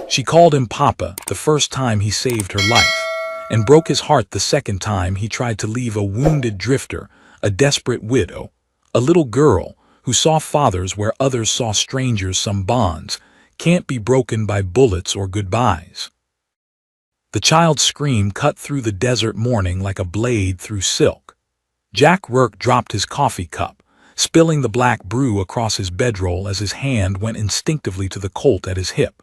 She called him Papa the first time he saved her life, and broke his heart the second time he tried to leave a wounded drifter, a desperate widow, a little girl who saw fathers where others saw strangers. Some bonds can't be broken by bullets or goodbyes. The child's scream cut through the desert morning like a blade through silk. Jack Rourke dropped his coffee cup, spilling the black brew across his bedroll as his hand went instinctively to the Colt at his hip.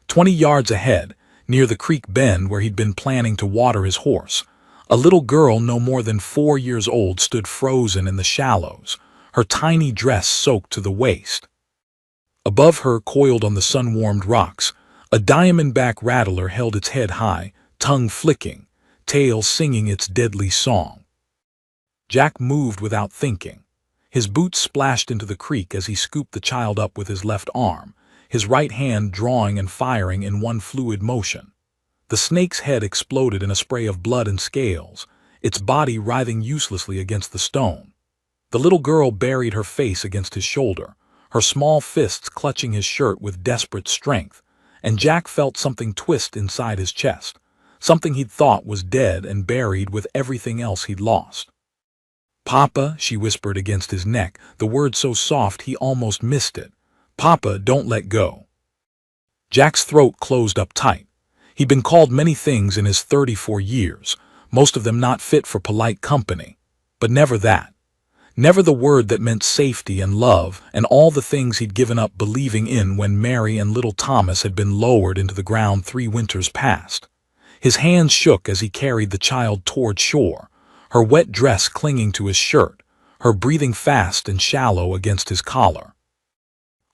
20 yards ahead, near the creek bend where he'd been planning to water his horse, a little girl no more than 4 years old stood frozen in the shallows, her tiny dress soaked to the waist. Above her, coiled on the sun-warmed rocks, a diamondback rattler held its head high, tongue flicking, tail singing its deadly song. Jack moved without thinking. His boots splashed into the creek as he scooped the child up with his left arm, his right hand drawing and firing in one fluid motion. The snake's head exploded in a spray of blood and scales, its body writhing uselessly against the stone. The little girl buried her face against his shoulder, her small fists clutching his shirt with desperate strength, and Jack felt something twist inside his chest, something he'd thought was dead and buried with everything else he'd lost. "Papa," she whispered against his neck, the word so soft he almost missed it. "Papa, don't let go." Jack's throat closed up tight. He'd been called many things in his 34 years, most of them not fit for polite company, but never that. Never the word that meant safety and love and all the things he'd given up believing in when Mary and little Thomas had been lowered into the ground 3 winters past. His hands shook as he carried the child toward shore, her wet dress clinging to his shirt, her breathing fast and shallow against his collar.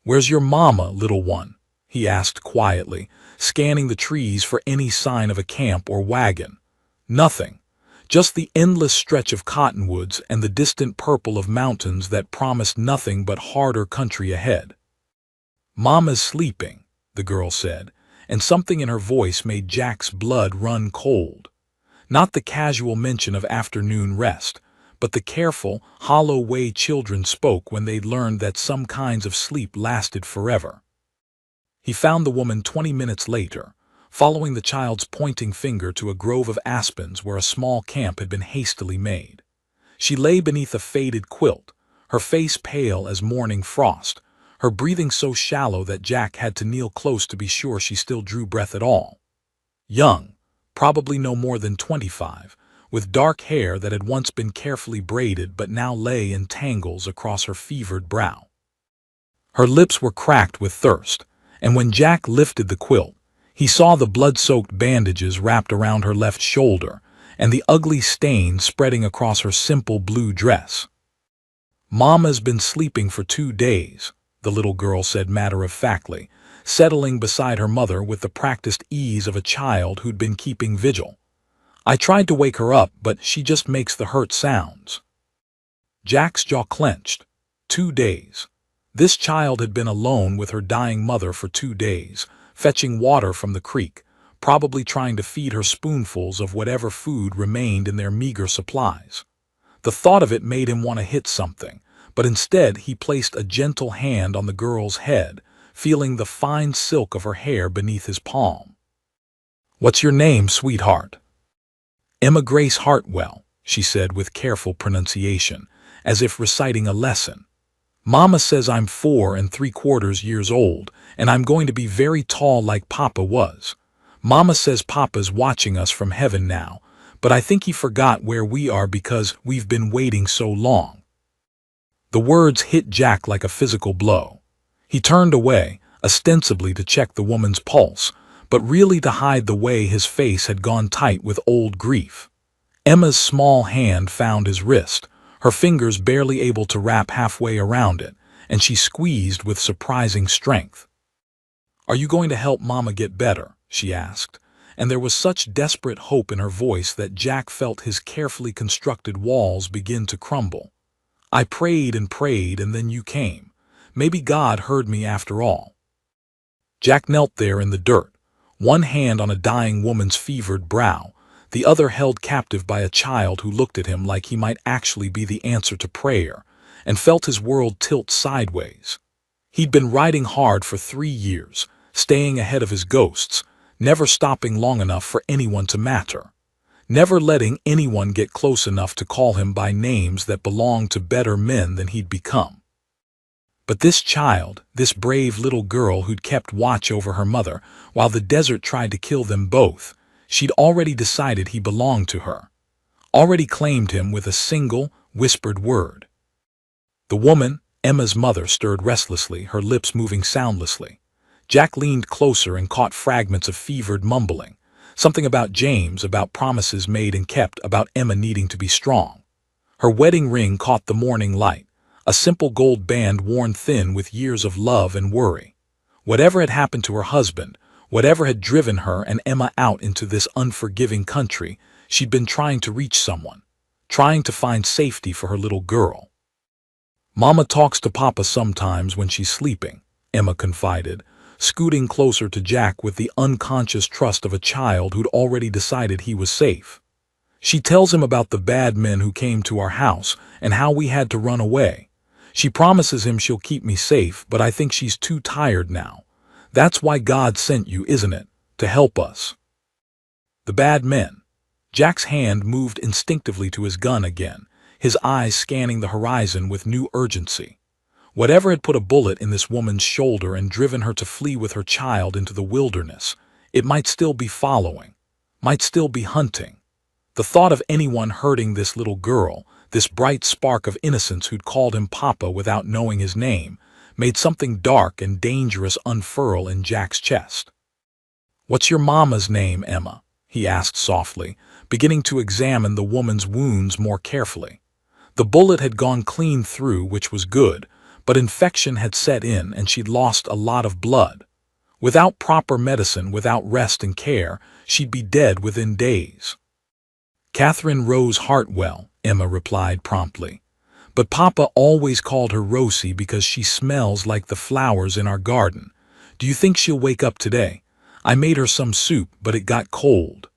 "Where's your mama, little one?" he asked quietly, scanning the trees for any sign of a camp or wagon. Nothing. Just the endless stretch of cottonwoods and the distant purple of mountains that promised nothing but harder country ahead. "Mama's sleeping," the girl said, and something in her voice made Jack's blood run cold. Not the casual mention of afternoon rest, but the careful, hollow way children spoke when they'd learned that some kinds of sleep lasted forever. He found the woman 20 minutes later, following the child's pointing finger to a grove of aspens where a small camp had been hastily made. She lay beneath a faded quilt, her face pale as morning frost, her breathing so shallow that Jack had to kneel close to be sure she still drew breath at all. Young, probably no more than 25, with dark hair that had once been carefully braided but now lay in tangles across her fevered brow. Her lips were cracked with thirst, and when Jack lifted the quilt, he saw the blood-soaked bandages wrapped around her left shoulder and the ugly stain spreading across her simple blue dress. "Mama's been sleeping for 2 days, the little girl said matter-of-factly, settling beside her mother with the practiced ease of a child who'd been keeping vigil. "I tried to wake her up, but she just makes the hurt sounds." Jack's jaw clenched. 2 days. This child had been alone with her dying mother for 2 days, fetching water from the creek, probably trying to feed her spoonfuls of whatever food remained in their meager supplies. The thought of it made him want to hit something, but instead he placed a gentle hand on the girl's head, feeling the fine silk of her hair beneath his palm. "What's your name, sweetheart?" "Emma Grace Hartwell," she said with careful pronunciation, as if reciting a lesson. "Mama says I'm 4 3/4 years old, and I'm going to be very tall like Papa was. Mama says Papa's watching us from heaven now, but I think he forgot where we are because we've been waiting so long." The words hit Jack like a physical blow. He turned away, ostensibly to check the woman's pulse, but really to hide the way his face had gone tight with old grief. Emma's small hand found his wrist, her fingers barely able to wrap halfway around it, and she squeezed with surprising strength. "Are you going to help Mama get better?" she asked, and there was such desperate hope in her voice that Jack felt his carefully constructed walls begin to crumble. "I prayed and prayed, and then you came. Maybe God heard me after all." Jack knelt there in the dirt, one hand on a dying woman's fevered brow, the other held captive by a child who looked at him like he might actually be the answer to prayer, and felt his world tilt sideways. He'd been riding hard for 3 years, staying ahead of his ghosts, never stopping long enough for anyone to matter, never letting anyone get close enough to call him by names that belonged to better men than he'd become. But this child, this brave little girl who'd kept watch over her mother while the desert tried to kill them both, she'd already decided he belonged to her, already claimed him with a single, whispered word. The woman, Emma's mother, stirred restlessly, her lips moving soundlessly. Jack leaned closer and caught fragments of fevered mumbling, something about James, about promises made and kept, about Emma needing to be strong. Her wedding ring caught the morning light, a simple gold band worn thin with years of love and worry. Whatever had happened to her husband, whatever had driven her and Emma out into this unforgiving country, she'd been trying to reach someone, trying to find safety for her little girl. "Mama talks to Papa sometimes when she's sleeping," Emma confided, scooting closer to Jack with the unconscious trust of a child who'd already decided he was safe. "She tells him about the bad men who came to our house and how we had to run away. She promises him she'll keep me safe, but I think she's too tired now. That's why God sent you, isn't it? To help us." The bad men. Jack's hand moved instinctively to his gun again, his eyes scanning the horizon with new urgency. Whatever had put a bullet in this woman's shoulder and driven her to flee with her child into the wilderness, it might still be following, might still be hunting. The thought of anyone hurting this little girl, this bright spark of innocence who'd called him Papa without knowing his name, made something dark and dangerous unfurl in Jack's chest. "What's your mama's name, Emma?" he asked softly, beginning to examine the woman's wounds more carefully. The bullet had gone clean through, which was good, but infection had set in and she'd lost a lot of blood. Without proper medicine, without rest and care, she'd be dead within days. "Catherine Rose Hartwell," Emma replied promptly. "But Papa always called her Rosie because she smells like the flowers in our garden. Do you think she'll wake up today? I made her some soup, but it got cold."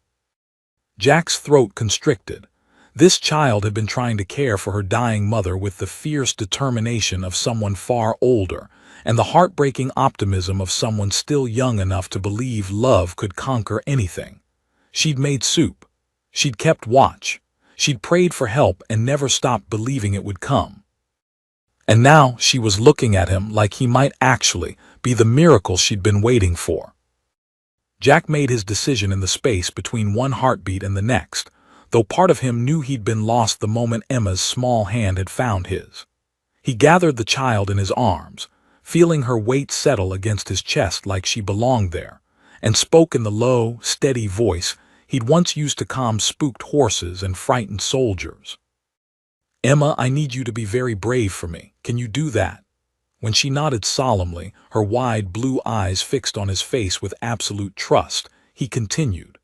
Jack's throat constricted. This child had been trying to care for her dying mother with the fierce determination of someone far older, and the heartbreaking optimism of someone still young enough to believe love could conquer anything. She'd made soup. She'd kept watch. She'd prayed for help and never stopped believing it would come. And now she was looking at him like he might actually be the miracle she'd been waiting for. Jack made his decision in the space between one heartbeat and the next, though part of him knew he'd been lost the moment Emma's small hand had found his. He gathered the child in his arms, feeling her weight settle against his chest like she belonged there, and spoke in the low, steady voice he'd once used to calm spooked horses and frightened soldiers. "Emma, I need you to be very brave for me. Can you do that?" When she nodded solemnly, her wide blue eyes fixed on his face with absolute trust, he continued,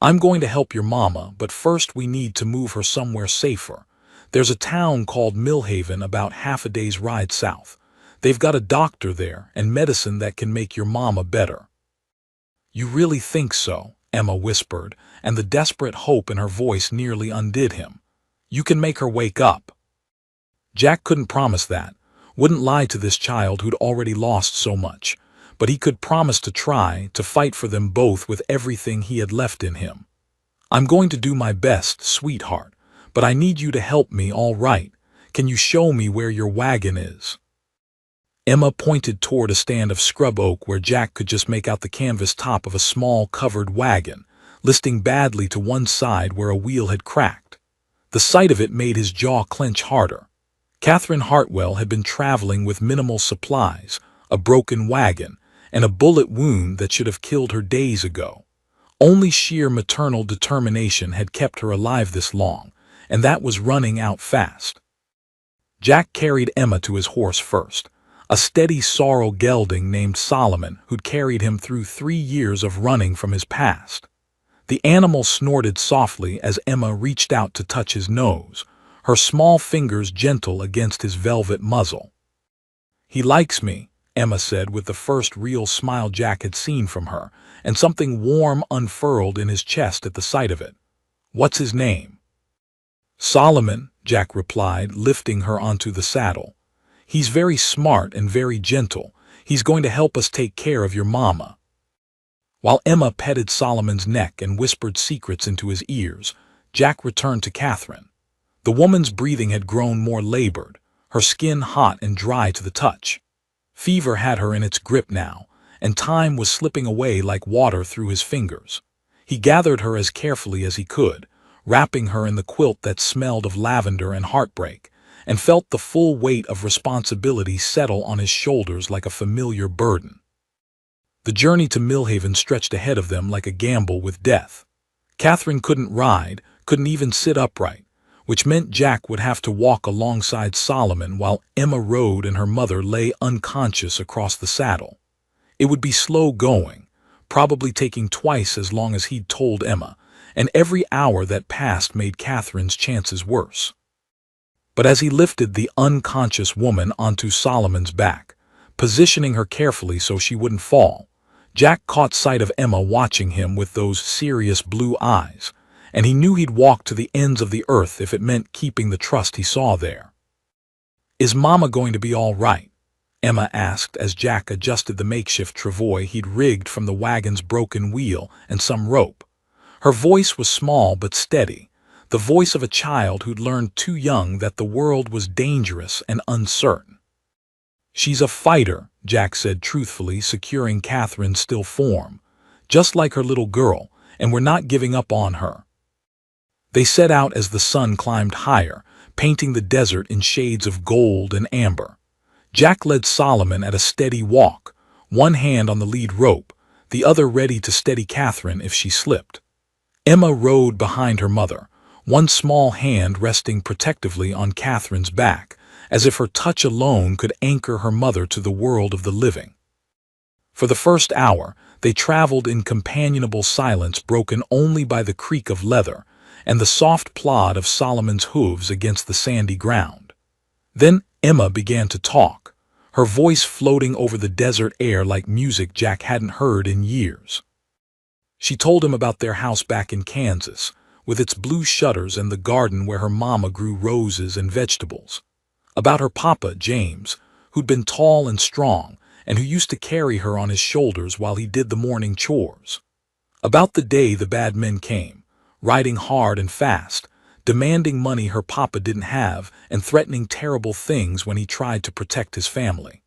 "I'm going to help your mama, but first we need to move her somewhere safer. There's a town called Millhaven about half a day's ride south. They've got a doctor there and medicine that can make your mama better." "You really think so?" Emma whispered, and the desperate hope in her voice nearly undid him. "You can make her wake up?" Jack couldn't promise that, wouldn't lie to this child who'd already lost so much, but he could promise to try to fight for them both with everything he had left in him. "I'm going to do my best, sweetheart, but I need you to help me, all right? Can you show me where your wagon is?" Emma pointed toward a stand of scrub oak where Jack could just make out the canvas top of a small covered wagon, listing badly to one side where a wheel had cracked. The sight of it made his jaw clench harder. Catherine Hartwell had been traveling with minimal supplies, a broken wagon, and a bullet wound that should have killed her days ago. Only sheer maternal determination had kept her alive this long, and that was running out fast. Jack carried Emma to his horse first, a steady sorrel gelding named Solomon who'd carried him through 3 years of running from his past. The animal snorted softly as Emma reached out to touch his nose, her small fingers gentle against his velvet muzzle. "He likes me," Emma said with the first real smile Jack had seen from her, and something warm unfurled in his chest at the sight of it. "What's his name?" "Solomon," Jack replied, lifting her onto the saddle. "He's very smart and very gentle. He's going to help us take care of your mama." While Emma petted Solomon's neck and whispered secrets into his ears, Jack returned to Catherine. The woman's breathing had grown more labored, her skin hot and dry to the touch. Fever had her in its grip now, and time was slipping away like water through his fingers. He gathered her as carefully as he could, wrapping her in the quilt that smelled of lavender and heartbreak, and felt the full weight of responsibility settle on his shoulders like a familiar burden. The journey to Millhaven stretched ahead of them like a gamble with death. Catherine couldn't ride, couldn't even sit upright, which meant Jack would have to walk alongside Solomon while Emma rode and her mother lay unconscious across the saddle. It would be slow going, probably taking twice as long as he'd told Emma, and every hour that passed made Catherine's chances worse. But as he lifted the unconscious woman onto Solomon's back, positioning her carefully so she wouldn't fall, Jack caught sight of Emma watching him with those serious blue eyes, and he knew he'd walk to the ends of the earth if it meant keeping the trust he saw there. "Is Mama going to be all right?" Emma asked as Jack adjusted the makeshift travois he'd rigged from the wagon's broken wheel and some rope. Her voice was small but steady, the voice of a child who'd learned too young that the world was dangerous and uncertain. "She's a fighter," Jack said truthfully, securing Catherine's still form, "just like her little girl, and we're not giving up on her." They set out as the sun climbed higher, painting the desert in shades of gold and amber. Jack led Solomon at a steady walk, one hand on the lead rope, the other ready to steady Catherine if she slipped. Emma rode behind her mother, one small hand resting protectively on Catherine's back, as if her touch alone could anchor her mother to the world of the living. For the first hour, they traveled in companionable silence broken only by the creak of leather and the soft plod of Solomon's hooves against the sandy ground. Then Emma began to talk, her voice floating over the desert air like music Jack hadn't heard in years. She told him about their house back in Kansas, with its blue shutters and the garden where her mama grew roses and vegetables. About her papa, James, who'd been tall and strong and who used to carry her on his shoulders while he did the morning chores. About the day the bad men came, riding hard and fast, demanding money her papa didn't have and threatening terrible things when he tried to protect his family.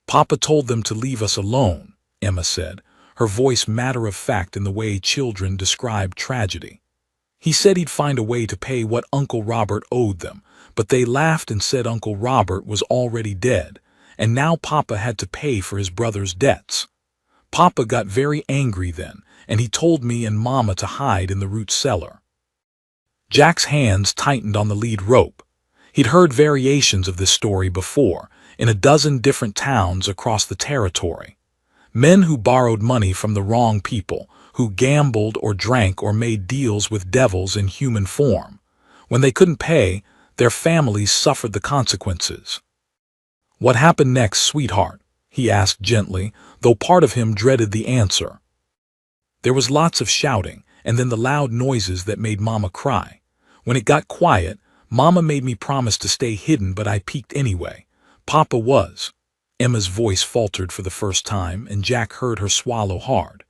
"Papa told them to leave us alone," Emma said, her voice matter-of-fact in the way children describe tragedy. "He said he'd find a way to pay what Uncle Robert owed them, but they laughed and said Uncle Robert was already dead, and now Papa had to pay for his brother's debts. Papa got very angry then, and he told me and Mama to hide in the root cellar." Jack's hands tightened on the lead rope. He'd heard variations of this story before, in a dozen different towns across the territory. Men who borrowed money from the wrong people, who gambled or drank or made deals with devils in human form. When they couldn't pay, their families suffered the consequences. "What happened next, sweetheart?" he asked gently, though part of him dreaded the answer. "There was lots of shouting, and then the loud noises that made Mama cry. When it got quiet, Mama made me promise to stay hidden, but I peeked anyway. Papa was—" Emma's voice faltered for the first time, and Jack heard her swallow hard.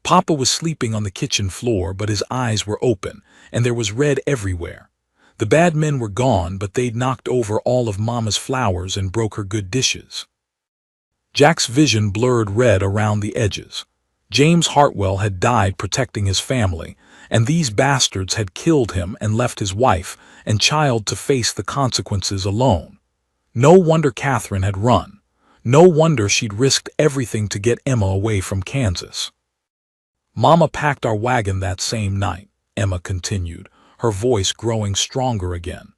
"Papa was sleeping on the kitchen floor, but his eyes were open, and there was red everywhere. The bad men were gone, but they'd knocked over all of Mama's flowers and broke her good dishes." Jack's vision blurred red around the edges. James Hartwell had died protecting his family, and these bastards had killed him and left his wife and child to face the consequences alone. No wonder Catherine had run. No wonder she'd risked everything to get Emma away from Kansas. "Mama packed our wagon that same night," Emma continued, her voice growing stronger again.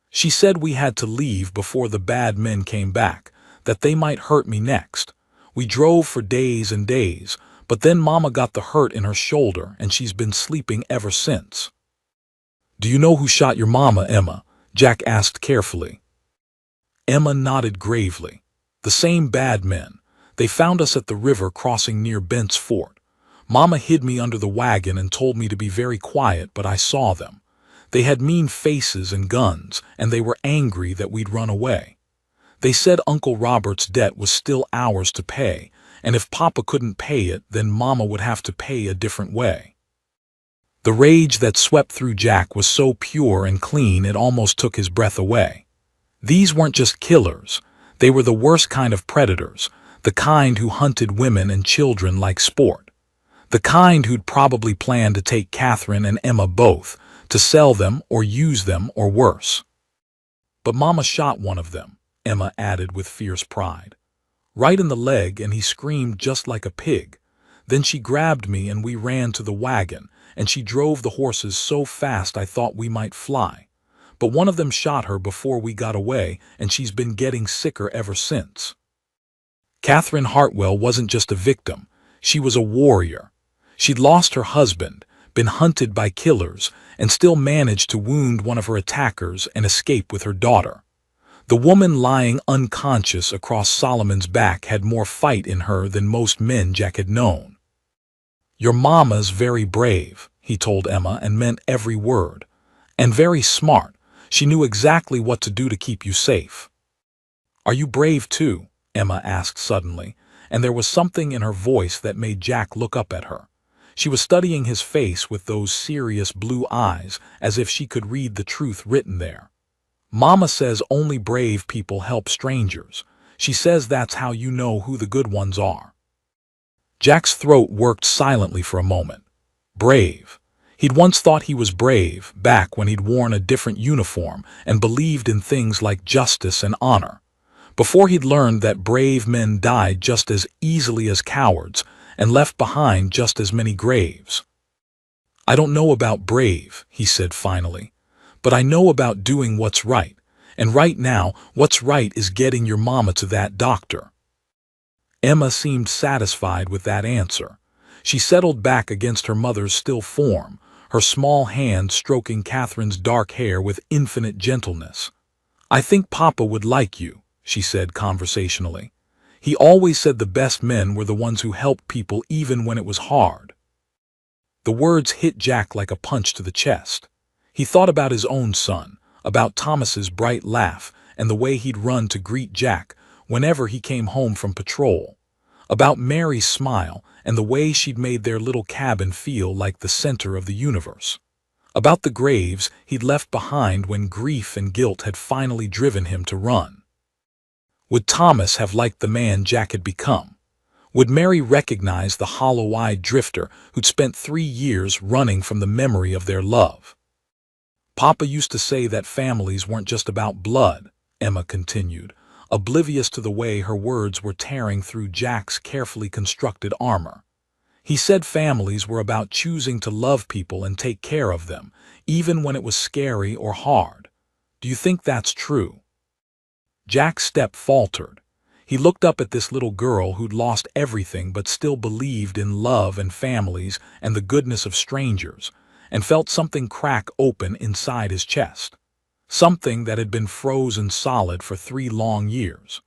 "She said we had to leave before the bad men came back, that they might hurt me next. We drove for days and days, but then Mama got the hurt in her shoulder and she's been sleeping ever since." "Do you know who shot your mama, Emma?" Jack asked carefully. Emma nodded gravely. "The same bad men. They found us at the river crossing near Bent's Fort. Mama hid me under the wagon and told me to be very quiet, but I saw them. They had mean faces and guns, and they were angry that we'd run away. They said Uncle Robert's debt was still ours to pay, and if Papa couldn't pay it, then Mama would have to pay a different way. The rage that swept through Jack was so pure and clean it almost took his breath away. These weren't just killers. They were the worst kind of predators, the kind who hunted women and children like sport. The kind who'd probably planned to take Catherine and Emma both, to sell them or use them or worse. But Mama shot one of them, Emma added with fierce pride. Right in the leg, and he screamed just like a pig. Then she grabbed me and we ran to the wagon, and she drove the horses so fast I thought we might fly. But one of them shot her before we got away, and she's been getting sicker ever since. Catherine Hartwell wasn't just a victim, she was a warrior. She'd lost her husband, been hunted by killers, and still managed to wound one of her attackers and escape with her daughter. The woman lying unconscious across Solomon's back had more fight in her than most men Jack had known. "Your mama's very brave," he told Emma, and meant every word. "And very smart. She knew exactly what to do to keep you safe." "Are you brave too?" Emma asked suddenly, and there was something in her voice that made Jack look up at her. She was studying his face with those serious blue eyes, as if she could read the truth written there. "Mama says only brave people help strangers. She says that's how you know who the good ones are." Jack's throat worked silently for a moment. Brave. He'd once thought he was brave, back when he'd worn a different uniform and believed in things like justice and honor. Before he'd learned that brave men died just as easily as cowards and left behind just as many graves. "I don't know about brave," he said finally, "but I know about doing what's right, and right now, what's right is getting your mama to that doctor." Emma seemed satisfied with that answer. She settled back against her mother's still form, her small hand stroking Catherine's dark hair with infinite gentleness. "I think Papa would like you," she said conversationally. "He always said the best men were the ones who helped people even when it was hard." The words hit Jack like a punch to the chest. He thought about his own son, about Thomas's bright laugh and the way he'd run to greet Jack whenever he came home from patrol, about Mary's smile and the way she'd made their little cabin feel like the center of the universe, about the graves he'd left behind when grief and guilt had finally driven him to run. Would Thomas have liked the man Jack had become? Would Mary recognize the hollow-eyed drifter who'd spent 3 years running from the memory of their love? "Papa used to say that families weren't just about blood," Emma continued, oblivious to the way her words were tearing through Jack's carefully constructed armor. "He said families were about choosing to love people and take care of them, even when it was scary or hard. Do you think that's true?" Jack's step faltered. He looked up at this little girl who'd lost everything but still believed in love and families and the goodness of strangers, and felt something crack open inside his chest. Something that had been frozen solid for 3 long years.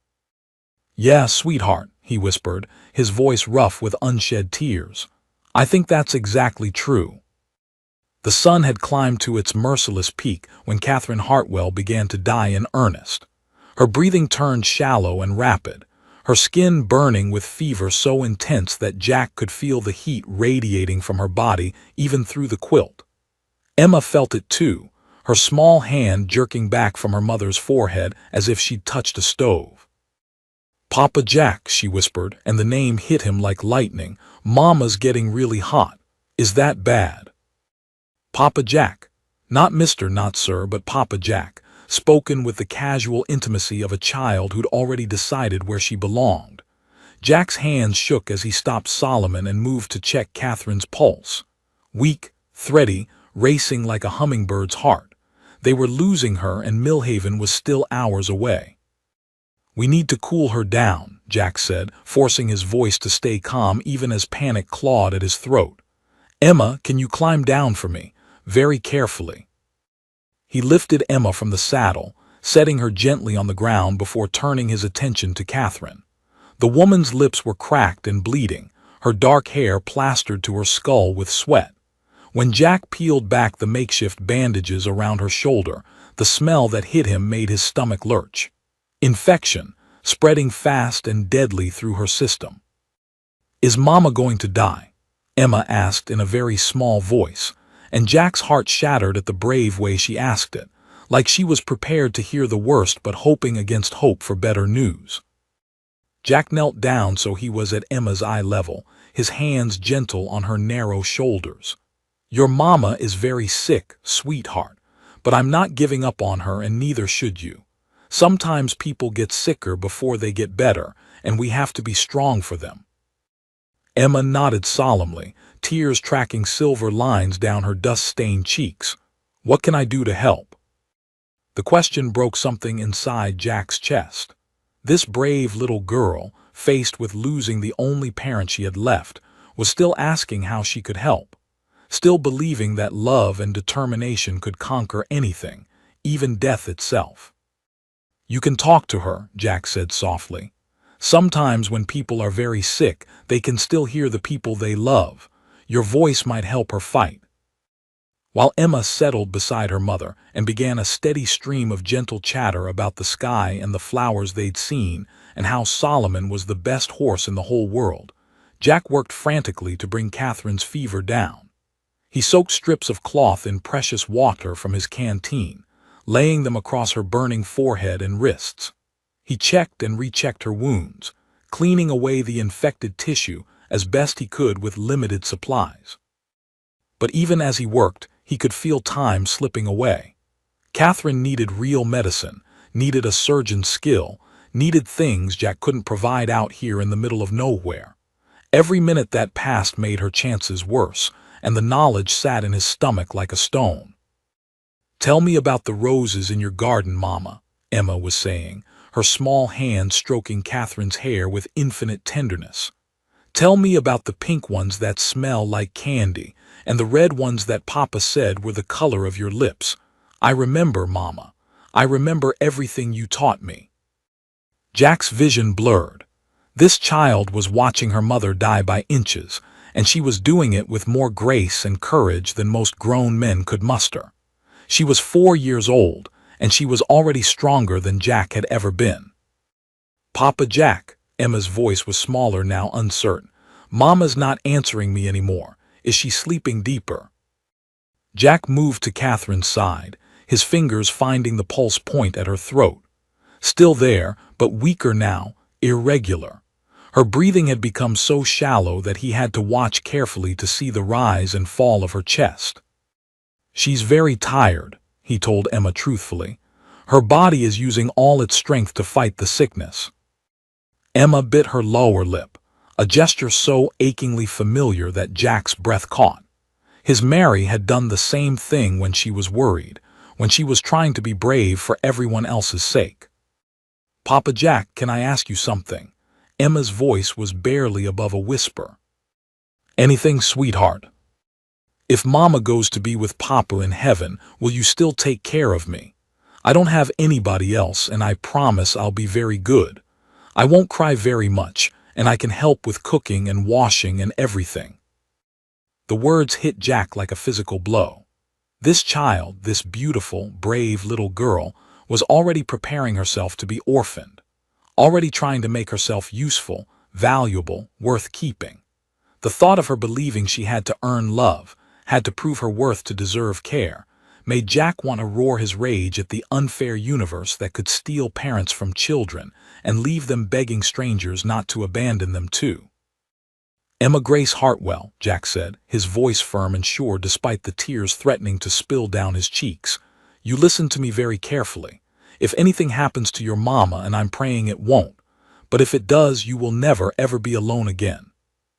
"Yeah, sweetheart," he whispered, his voice rough with unshed tears. "I think that's exactly true." The sun had climbed to its merciless peak when Catherine Hartwell began to die in earnest. Her breathing turned shallow and rapid, her skin burning with fever so intense that Jack could feel the heat radiating from her body even through the quilt. Emma felt it too, her small hand jerking back from her mother's forehead as if she'd touched a stove. "Papa Jack," she whispered, and the name hit him like lightning. "Mama's getting really hot. Is that bad?" Papa Jack. Not Mr., not Sir, but Papa Jack, spoken with the casual intimacy of a child who'd already decided where she belonged. Jack's hands shook as he stopped Solomon and moved to check Catherine's pulse. Weak, thready, racing like a hummingbird's heart. They were losing her, and Millhaven was still hours away. "We need to cool her down," Jack said, forcing his voice to stay calm even as panic clawed at his throat. "Emma, can you climb down for me? Very carefully." He lifted Emma from the saddle, setting her gently on the ground before turning his attention to Catherine. The woman's lips were cracked and bleeding, her dark hair plastered to her skull with sweat. When Jack peeled back the makeshift bandages around her shoulder, the smell that hit him made his stomach lurch. Infection, spreading fast and deadly through her system. "Is Mama going to die?" Emma asked in a very small voice, and Jack's heart shattered at the brave way she asked it, like she was prepared to hear the worst but hoping against hope for better news. Jack knelt down so he was at Emma's eye level, his hands gentle on her narrow shoulders. "Your mama is very sick, sweetheart, but I'm not giving up on her, and neither should you. Sometimes people get sicker before they get better, and we have to be strong for them." Emma nodded solemnly, tears tracking silver lines down her dust-stained cheeks. "What can I do to help?" The question broke something inside Jack's chest. This brave little girl, faced with losing the only parent she had left, was still asking how she could help, still believing that love and determination could conquer anything, even death itself. "You can talk to her," Jack said softly. "Sometimes when people are very sick, they can still hear the people they love. Your voice might help her fight." While Emma settled beside her mother and began a steady stream of gentle chatter about the sky and the flowers they'd seen and how Solomon was the best horse in the whole world, Jack worked frantically to bring Catherine's fever down. He soaked strips of cloth in precious water from his canteen, laying them across her burning forehead and wrists. He checked and rechecked her wounds, cleaning away the infected tissue as best he could with limited supplies. But even as he worked, he could feel time slipping away. Catherine needed real medicine, needed a surgeon's skill, needed things Jack couldn't provide out here in the middle of nowhere. Every minute that passed made her chances worse, and the knowledge sat in his stomach like a stone. "Tell me about the roses in your garden, Mama," Emma was saying, her small hand stroking Catherine's hair with infinite tenderness. "Tell me about the pink ones that smell like candy, and the red ones that Papa said were the color of your lips. I remember, Mama. I remember everything you taught me." Jack's vision blurred. This child was watching her mother die by inches, and she was doing it with more grace and courage than most grown men could muster. She was 4 years old, and she was already stronger than Jack had ever been. "Papa Jack," Emma's voice was smaller now, uncertain. "Mama's not answering me anymore. Is she sleeping deeper?" Jack moved to Catherine's side, his fingers finding the pulse point at her throat. Still there, but weaker now, irregular. Her breathing had become so shallow that he had to watch carefully to see the rise and fall of her chest. "She's very tired," he told Emma truthfully. "Her body is using all its strength to fight the sickness." Emma bit her lower lip, a gesture so achingly familiar that Jack's breath caught. His Mary had done the same thing when she was worried, when she was trying to be brave for everyone else's sake. "Papa Jack, can I ask you something?" Emma's voice was barely above a whisper. "Anything, sweetheart. If Mama goes to be with Papa in heaven, will you still take care of me? I don't have anybody else, and I promise I'll be very good. I won't cry very much, and I can help with cooking and washing and everything." The words hit Jack like a physical blow. This child, this beautiful, brave little girl, was already preparing herself to be orphaned, already trying to make herself useful, valuable, worth keeping. The thought of her believing she had to earn love, had to prove her worth to deserve care, made Jack want to roar his rage at the unfair universe that could steal parents from children and leave them begging strangers not to abandon them too. "Emma Grace Hartwell," Jack said, his voice firm and sure despite the tears threatening to spill down his cheeks. "You listen to me very carefully. If anything happens to your mama, and I'm praying it won't, but if it does, you will never ever be alone again.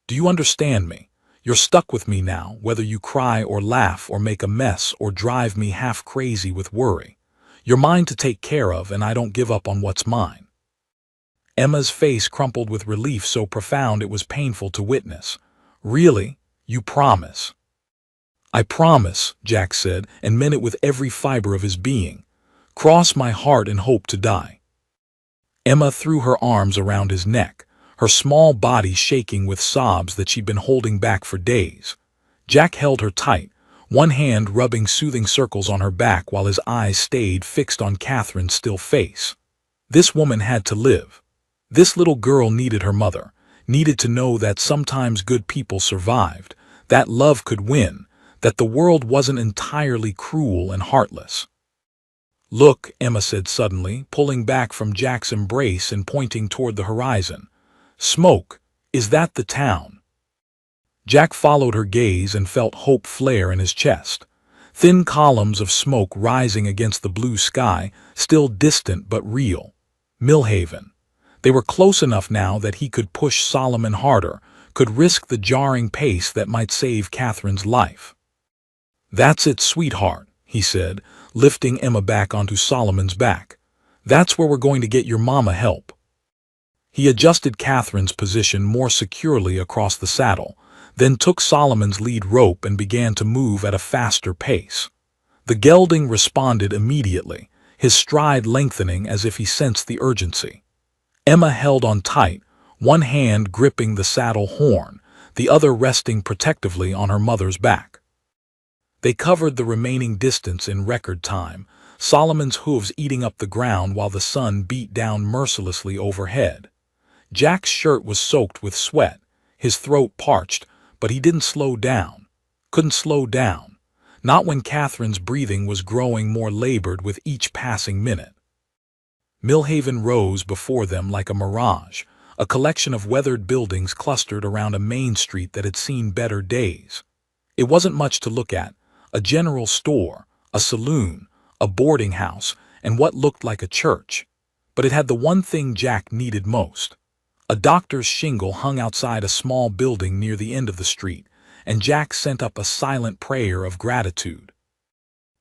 Do you understand me? You're stuck with me now, whether you cry or laugh or make a mess or drive me half crazy with worry. You're mine to take care of, and I don't give up on what's mine." Emma's face crumpled with relief so profound it was painful to witness. "Really? You promise?" "I promise," Jack said, and meant it with every fiber of his being. "Cross my heart and hope to die." Emma threw her arms around his neck, her small body shaking with sobs that she'd been holding back for days. Jack held her tight, one hand rubbing soothing circles on her back while his eyes stayed fixed on Catherine's still face. This woman had to live. This little girl needed her mother, needed to know that sometimes good people survived, that love could win, that the world wasn't entirely cruel and heartless. "Look," Emma said suddenly, pulling back from Jack's embrace and pointing toward the horizon. "Smoke. Is that the town?" Jack followed her gaze and felt hope flare in his chest. Thin columns of smoke rising against the blue sky, still distant but real. Millhaven. They were close enough now that he could push Solomon harder, could risk the jarring pace that might save Catherine's life. "That's it, sweetheart," he said, lifting Emma back onto Solomon's back. "That's where we're going to get your mama help." He adjusted Catherine's position more securely across the saddle, then took Solomon's lead rope and began to move at a faster pace. The gelding responded immediately, his stride lengthening as if he sensed the urgency. Emma held on tight, one hand gripping the saddle horn, the other resting protectively on her mother's back. They covered the remaining distance in record time, Solomon's hooves eating up the ground while the sun beat down mercilessly overhead. Jack's shirt was soaked with sweat, his throat parched, but he didn't slow down. Couldn't slow down. Not when Catherine's breathing was growing more labored with each passing minute. Millhaven rose before them like a mirage, a collection of weathered buildings clustered around a main street that had seen better days. It wasn't much to look at: a general store, a saloon, a boarding house, and what looked like a church. But it had the one thing Jack needed most. A doctor's shingle hung outside a small building near the end of the street, and Jack sent up a silent prayer of gratitude.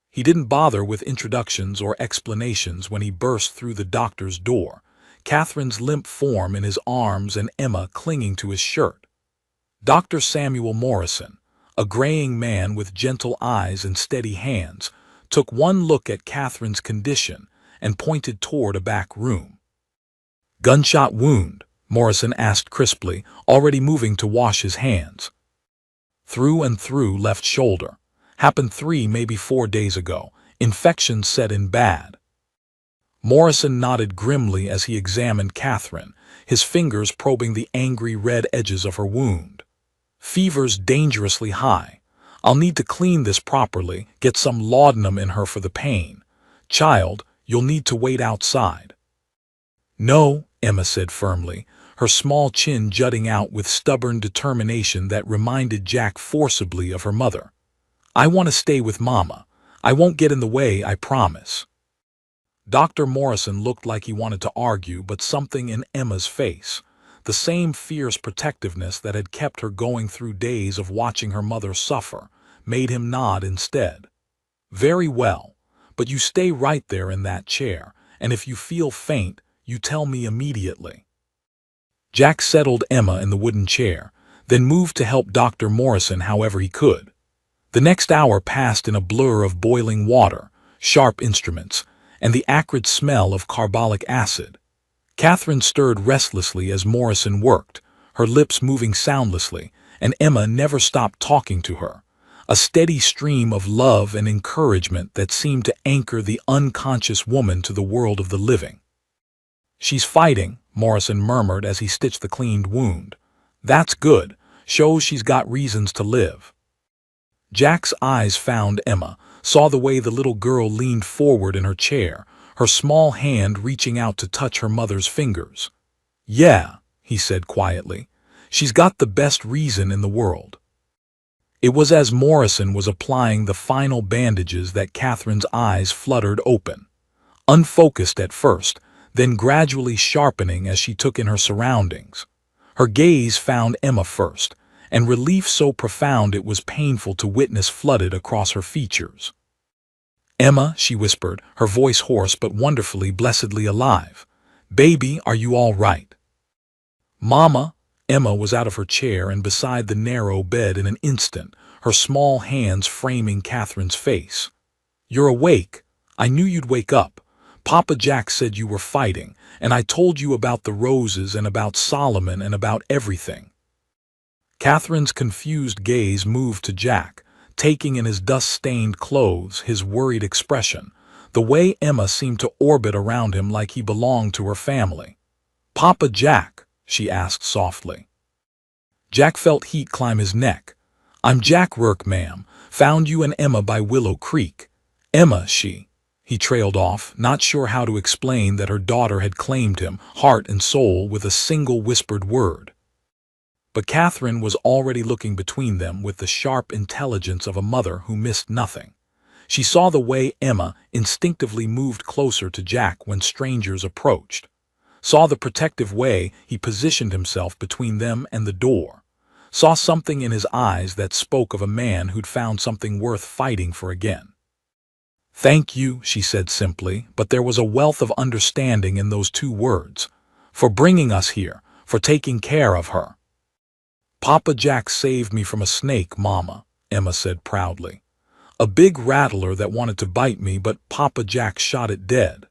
He didn't bother with introductions or explanations when he burst through the doctor's door, Catherine's limp form in his arms and Emma clinging to his shirt. Dr. Samuel Morrison, a graying man with gentle eyes and steady hands, took one look at Catherine's condition and pointed toward a back room. "Gunshot wound?" Morrison asked crisply, already moving to wash his hands. "Through and through left shoulder. Happened 3, maybe 4 days ago. Infection set in bad." Morrison nodded grimly as he examined Catherine, his fingers probing the angry red edges of her wound. "Fever's dangerously high. I'll need to clean this properly, get some laudanum in her for the pain. Child, you'll need to wait outside." "No," Emma said firmly, her small chin jutting out with stubborn determination that reminded Jack forcibly of her mother. "I want to stay with Mama. I won't get in the way, I promise." Dr. Morrison looked like he wanted to argue, but something in Emma's face, the same fierce protectiveness that had kept her going through days of watching her mother suffer, made him nod instead. "Very well, but you stay right there in that chair, and if you feel faint, you tell me immediately." Jack settled Emma in the wooden chair, then moved to help Dr. Morrison however he could. The next hour passed in a blur of boiling water, sharp instruments, and the acrid smell of carbolic acid. Catherine stirred restlessly as Morrison worked, her lips moving soundlessly, and Emma never stopped talking to her, a steady stream of love and encouragement that seemed to anchor the unconscious woman to the world of the living. "She's fighting," Morrison murmured as he stitched the cleaned wound. "That's good. Shows she's got reasons to live." Jack's eyes found Emma, saw the way the little girl leaned forward in her chair, her small hand reaching out to touch her mother's fingers. "Yeah," he said quietly, "she's got the best reason in the world." It was as Morrison was applying the final bandages that Catherine's eyes fluttered open. Unfocused at first, then gradually sharpening as she took in her surroundings. Her gaze found Emma first, and relief so profound it was painful to witness flooded across her features. "Emma," she whispered, her voice hoarse but wonderfully, blessedly alive. "Baby, are you all right?" "Mama." Emma was out of her chair and beside the narrow bed in an instant, her small hands framing Catherine's face. "You're awake. I knew you'd wake up. Papa Jack said you were fighting, and I told you about the roses and about Solomon and about everything." Catherine's confused gaze moved to Jack, taking in his dust-stained clothes, his worried expression, The way Emma seemed to orbit around him like he belonged to her family. "Papa Jack?" she asked softly. Jack felt heat climb his neck. "I'm Jack Rourke, ma'am. Found you and Emma by Willow Creek." "Emma, she—" He trailed off, not sure how to explain that her daughter had claimed him, heart and soul, with a single whispered word. But Catherine was already looking between them with the sharp intelligence of a mother who missed nothing. She saw the way Emma instinctively moved closer to Jack when strangers approached, saw the protective way he positioned himself between them and the door, saw something in his eyes that spoke of a man who'd found something worth fighting for again. "Thank you," she said simply, but there was a wealth of understanding in those two words. "For bringing us here, for taking care of her." "Papa Jack saved me from a snake, Mama," Emma said proudly. "A big rattler that wanted to bite me, but Papa Jack shot it dead.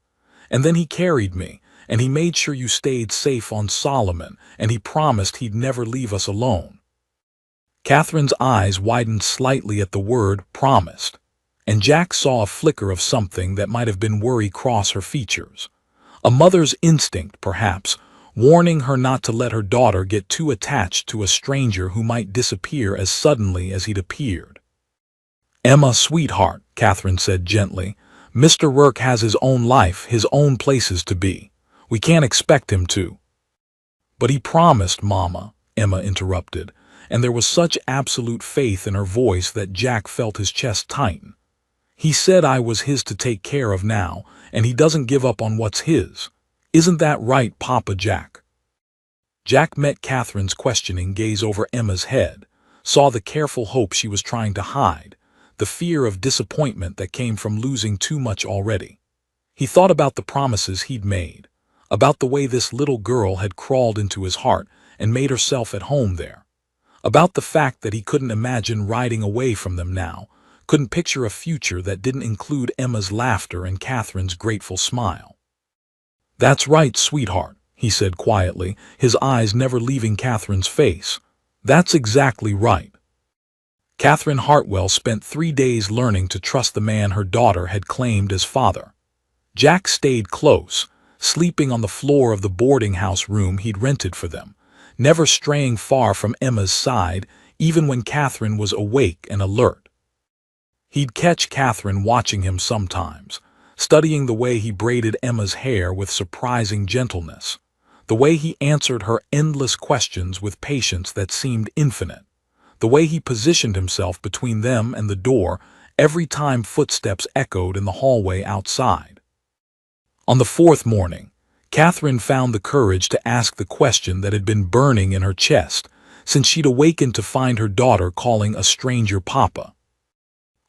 And then he carried me, and he made sure you stayed safe on Solomon, and he promised he'd never leave us alone." Catherine's eyes widened slightly at the word "promised," and Jack saw a flicker of something that might have been worry cross her features. A mother's instinct, perhaps, warning her not to let her daughter get too attached to a stranger who might disappear as suddenly as he'd appeared. "Emma, sweetheart," Catherine said gently, "Mr. Rourke has his own life, his own places to be. We can't expect him to." "But he promised, Mama," Emma interrupted, and there was such absolute faith in her voice that Jack felt his chest tighten. "He said I was his to take care of now, and he doesn't give up on what's his. Isn't that right, Papa Jack?" Jack met Catherine's questioning gaze over Emma's head, saw the careful hope she was trying to hide, the fear of disappointment that came from losing too much already. He thought about the promises he'd made, about the way this little girl had crawled into his heart and made herself at home there, about the fact that he couldn't imagine riding away from them now, couldn't picture a future that didn't include Emma's laughter and Catherine's grateful smile. "That's right, sweetheart," he said quietly, his eyes never leaving Catherine's face. "That's exactly right." Catherine Hartwell spent 3 days learning to trust the man her daughter had claimed as father. Jack stayed close, sleeping on the floor of the boarding house room he'd rented for them, never straying far from Emma's side, even when Catherine was awake and alert. He'd catch Catherine watching him sometimes, studying the way he braided Emma's hair with surprising gentleness, the way he answered her endless questions with patience that seemed infinite, the way he positioned himself between them and the door every time footsteps echoed in the hallway outside. On the 4th morning, Catherine found the courage to ask the question that had been burning in her chest since she'd awakened to find her daughter calling a stranger Papa.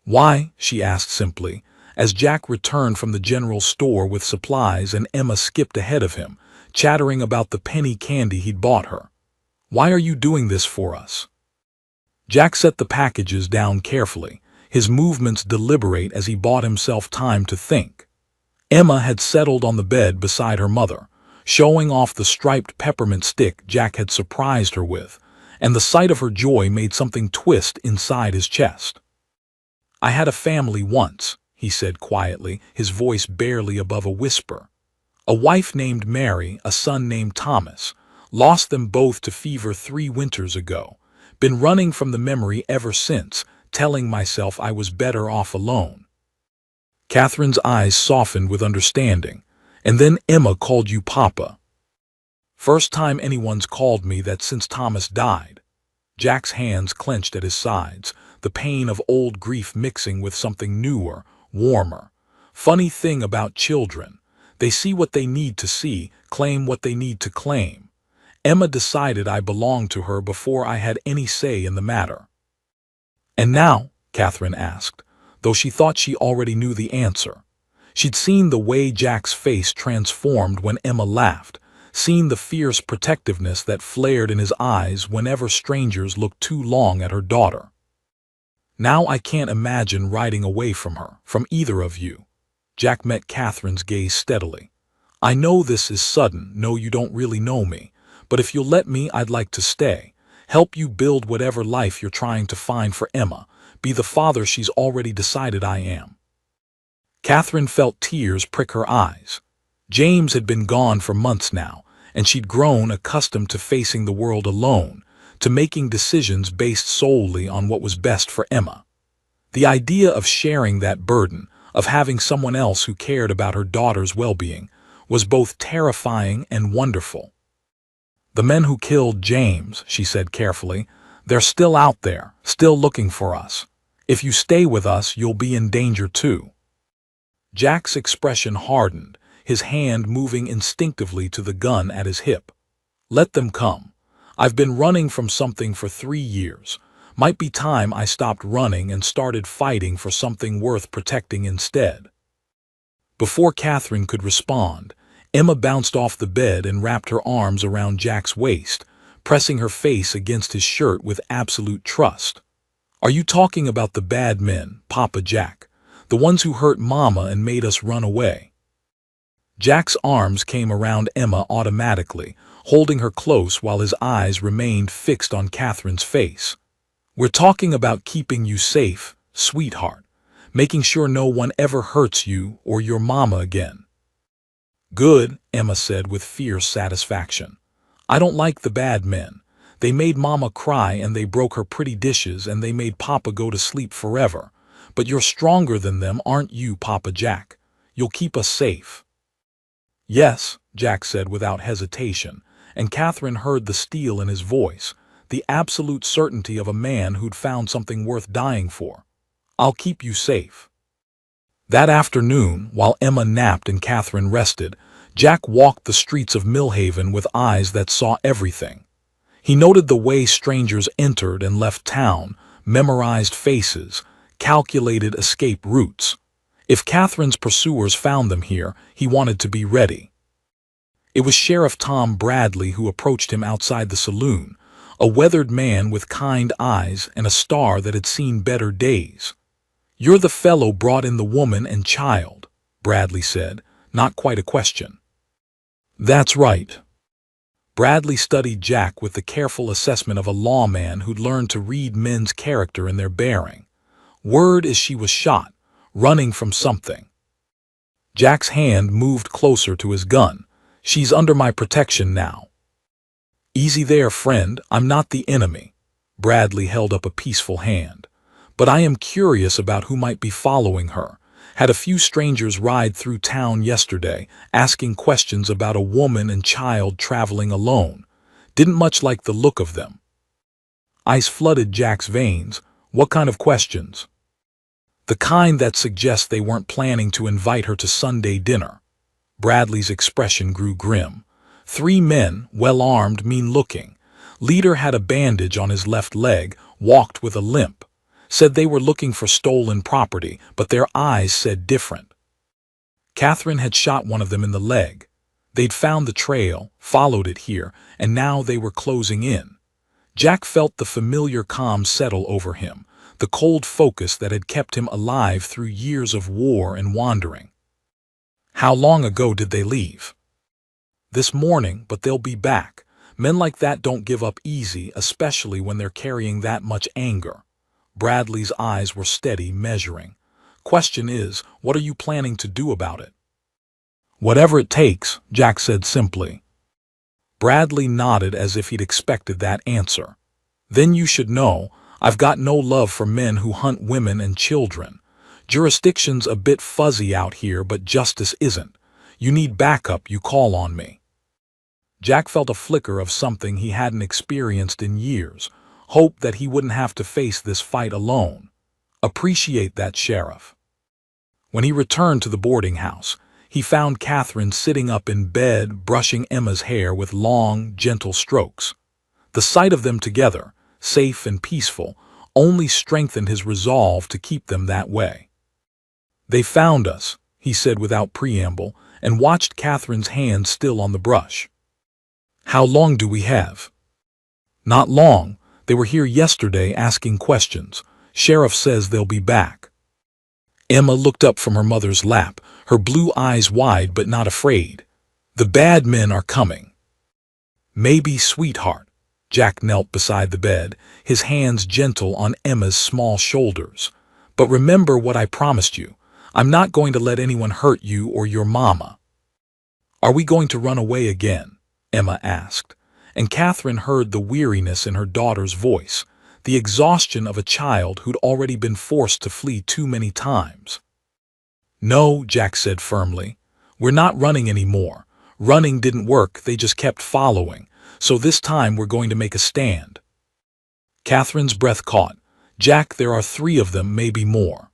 "Why?" she asked simply, as Jack returned from the general store with supplies and Emma skipped ahead of him, chattering about the penny candy he'd bought her. "Why are you doing this for us?" Jack set the packages down carefully, his movements deliberate as he bought himself time to think. Emma had settled on the bed beside her mother, showing off the striped peppermint stick Jack had surprised her with, and the sight of her joy made something twist inside his chest. "I had a family once," he said quietly, his voice barely above a whisper. "A wife named Mary, a son named Thomas. Lost them both to fever 3 winters ago. Been running from the memory ever since, telling myself I was better off alone." Catherine's eyes softened with understanding. "And then Emma called you Papa." "First time anyone's called me that since Thomas died." Jack's hands clenched at his sides, the pain of old grief mixing with something newer, warmer. Funny thing about children. They see what they need to see, claim what they need to claim. Emma decided I belonged to her before I had any say in the matter. "And now?" Catherine asked, though she thought she already knew the answer. She'd seen the way Jack's face transformed when Emma laughed, seen the fierce protectiveness that flared in his eyes whenever strangers looked too long at her daughter. "Now I can't imagine riding away from her, from either of you." Jack met Catherine's gaze steadily. "I know this is sudden, know you don't really know me, but if you'll let me, I'd like to stay, help you build whatever life you're trying to find for Emma, be the father she's already decided I am." Catherine felt tears prick her eyes. James had been gone for months now, and she'd grown accustomed to facing the world alone, to making decisions based solely on what was best for Emma. The idea of sharing that burden, of having someone else who cared about her daughter's well-being, was both terrifying and wonderful. "The men who killed James," she said carefully, "they're still out there, still looking for us. If you stay with us, you'll be in danger too." Jack's expression hardened, his hand moving instinctively to the gun at his hip. "Let them come. I've been running from something for 3 years. Might be time I stopped running and started fighting for something worth protecting instead." Before Catherine could respond, Emma bounced off the bed and wrapped her arms around Jack's waist, pressing her face against his shirt with absolute trust. "Are you talking about the bad men, Papa Jack? The ones who hurt Mama and made us run away?" Jack's arms came around Emma automatically, holding her close while his eyes remained fixed on Catherine's face. "We're talking about keeping you safe, sweetheart, making sure no one ever hurts you or your mama again." "Good," Emma said with fierce satisfaction. "I don't like the bad men. They made Mama cry and they broke her pretty dishes and they made Papa go to sleep forever. But you're stronger than them, aren't you, Papa Jack? You'll keep us safe." "Yes," Jack said without hesitation, and Catherine heard the steel in his voice, the absolute certainty of a man who'd found something worth dying for. "I'll keep you safe." That afternoon, while Emma napped and Catherine rested, Jack walked the streets of Millhaven with eyes that saw everything. He noted the way strangers entered and left town, memorized faces, calculated escape routes. If Catherine's pursuers found them here, he wanted to be ready. It was Sheriff Tom Bradley who approached him outside the saloon, a weathered man with kind eyes and a star that had seen better days. "You're the fellow brought in the woman and child," Bradley said, not quite a question. "That's right." Bradley studied Jack with the careful assessment of a lawman who'd learned to read men's character in their bearing. "Word is she was shot, running from something." Jack's hand moved closer to his gun. "She's under my protection now." "Easy there, friend, I'm not the enemy." Bradley held up a peaceful hand. "But I am curious about who might be following her. Had a few strangers ride through town yesterday, asking questions about a woman and child traveling alone. Didn't much like the look of them." Ice flooded Jack's veins. "What kind of questions?" "The kind that suggests they weren't planning to invite her to Sunday dinner." Bradley's expression grew grim. 3 men, well-armed, mean-looking. Leader had a bandage on his left leg, walked with a limp. Said they were looking for stolen property, but their eyes said different. Catherine had shot one of them in the leg. They'd found the trail, followed it here, and now they were closing in. Jack felt the familiar calm settle over him, the cold focus that had kept him alive through years of war and wandering. "How long ago did they leave?" "This morning, but they'll be back. Men like that don't give up easy, especially when they're carrying that much anger." Bradley's eyes were steady, measuring. "Question is, what are you planning to do about it?" "Whatever it takes," Jack said simply. Bradley nodded as if he'd expected that answer. "Then you should know, I've got no love for men who hunt women and children. Jurisdiction's a bit fuzzy out here, but justice isn't. You need backup, you call on me." Jack felt a flicker of something he hadn't experienced in years, hope that he wouldn't have to face this fight alone. "Appreciate that, Sheriff." When he returned to the boarding house, he found Catherine sitting up in bed, brushing Emma's hair with long, gentle strokes. The sight of them together, safe and peaceful, only strengthened his resolve to keep them that way. "They found us," he said without preamble, and watched Catherine's hand still on the brush. "How long do we have?" "Not long. They were here yesterday asking questions. Sheriff says they'll be back." Emma looked up from her mother's lap, her blue eyes wide but not afraid. "The bad men are coming." "Maybe, sweetheart." Jack knelt beside the bed, his hands gentle on Emma's small shoulders. "But remember what I promised you. I'm not going to let anyone hurt you or your mama." "Are we going to run away again?" Emma asked, and Catherine heard the weariness in her daughter's voice, the exhaustion of a child who'd already been forced to flee too many times. "No," Jack said firmly. "We're not running anymore. Running didn't work, they just kept following. So this time we're going to make a stand." Catherine's breath caught. "Jack, there are 3 of them, maybe more.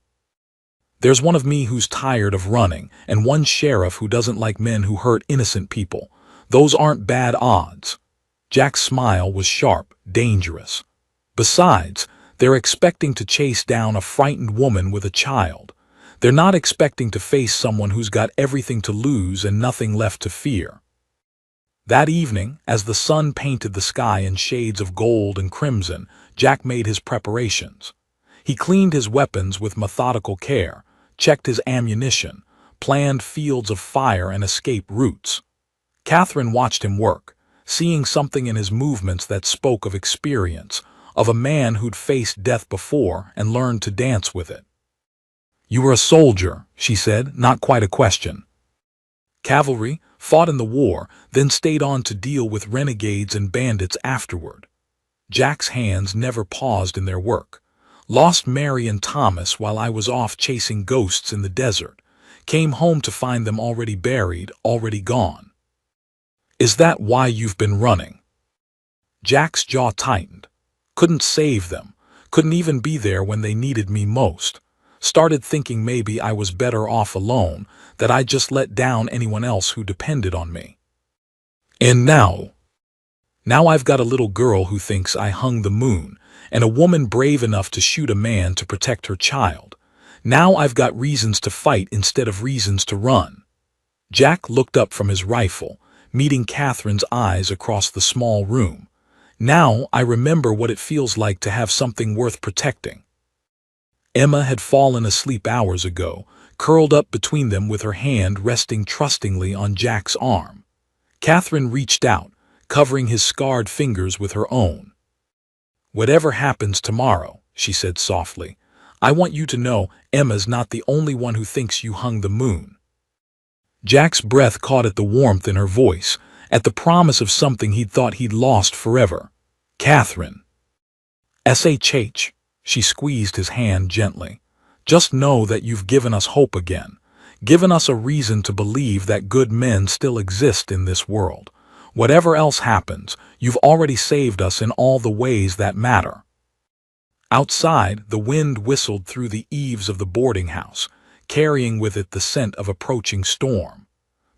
There's one of me who's tired of running, and one sheriff who doesn't like men who hurt innocent people. Those aren't bad odds." Jack's smile was sharp, dangerous. "Besides, they're expecting to chase down a frightened woman with a child. They're not expecting to face someone who's got everything to lose and nothing left to fear." That evening, as the sun painted the sky in shades of gold and crimson, Jack made his preparations. He cleaned his weapons with methodical care, checked his ammunition, planned fields of fire and escape routes. Catherine watched him work, seeing something in his movements that spoke of experience, of a man who'd faced death before and learned to dance with it. "You were a soldier," she said, not quite a question. "Cavalry, fought in the war, then stayed on to deal with renegades and bandits afterward." Jack's hands never paused in their work. "Lost Mary and Thomas while I was off chasing ghosts in the desert. Came home to find them already buried, already gone." "Is that why you've been running?" Jack's jaw tightened. "Couldn't save them. Couldn't even be there when they needed me most. Started thinking maybe I was better off alone, that I'd just let down anyone else who depended on me. And now I've got a little girl who thinks I hung the moon, and a woman brave enough to shoot a man to protect her child. Now I've got reasons to fight instead of reasons to run." Jack looked up from his rifle, meeting Catherine's eyes across the small room. "Now I remember what it feels like to have something worth protecting." Emma had fallen asleep hours ago, curled up between them with her hand resting trustingly on Jack's arm. Catherine reached out, covering his scarred fingers with her own. "Whatever happens tomorrow," she said softly, "I want you to know Emma's not the only one who thinks you hung the moon." Jack's breath caught at the warmth in her voice, at the promise of something he'd thought he'd lost forever. "Catherine." "SHH." She squeezed his hand gently. "Just know that you've given us hope again, given us a reason to believe that good men still exist in this world. Whatever else happens, you've already saved us in all the ways that matter." Outside, the wind whistled through the eaves of the boarding house, carrying with it the scent of approaching storm.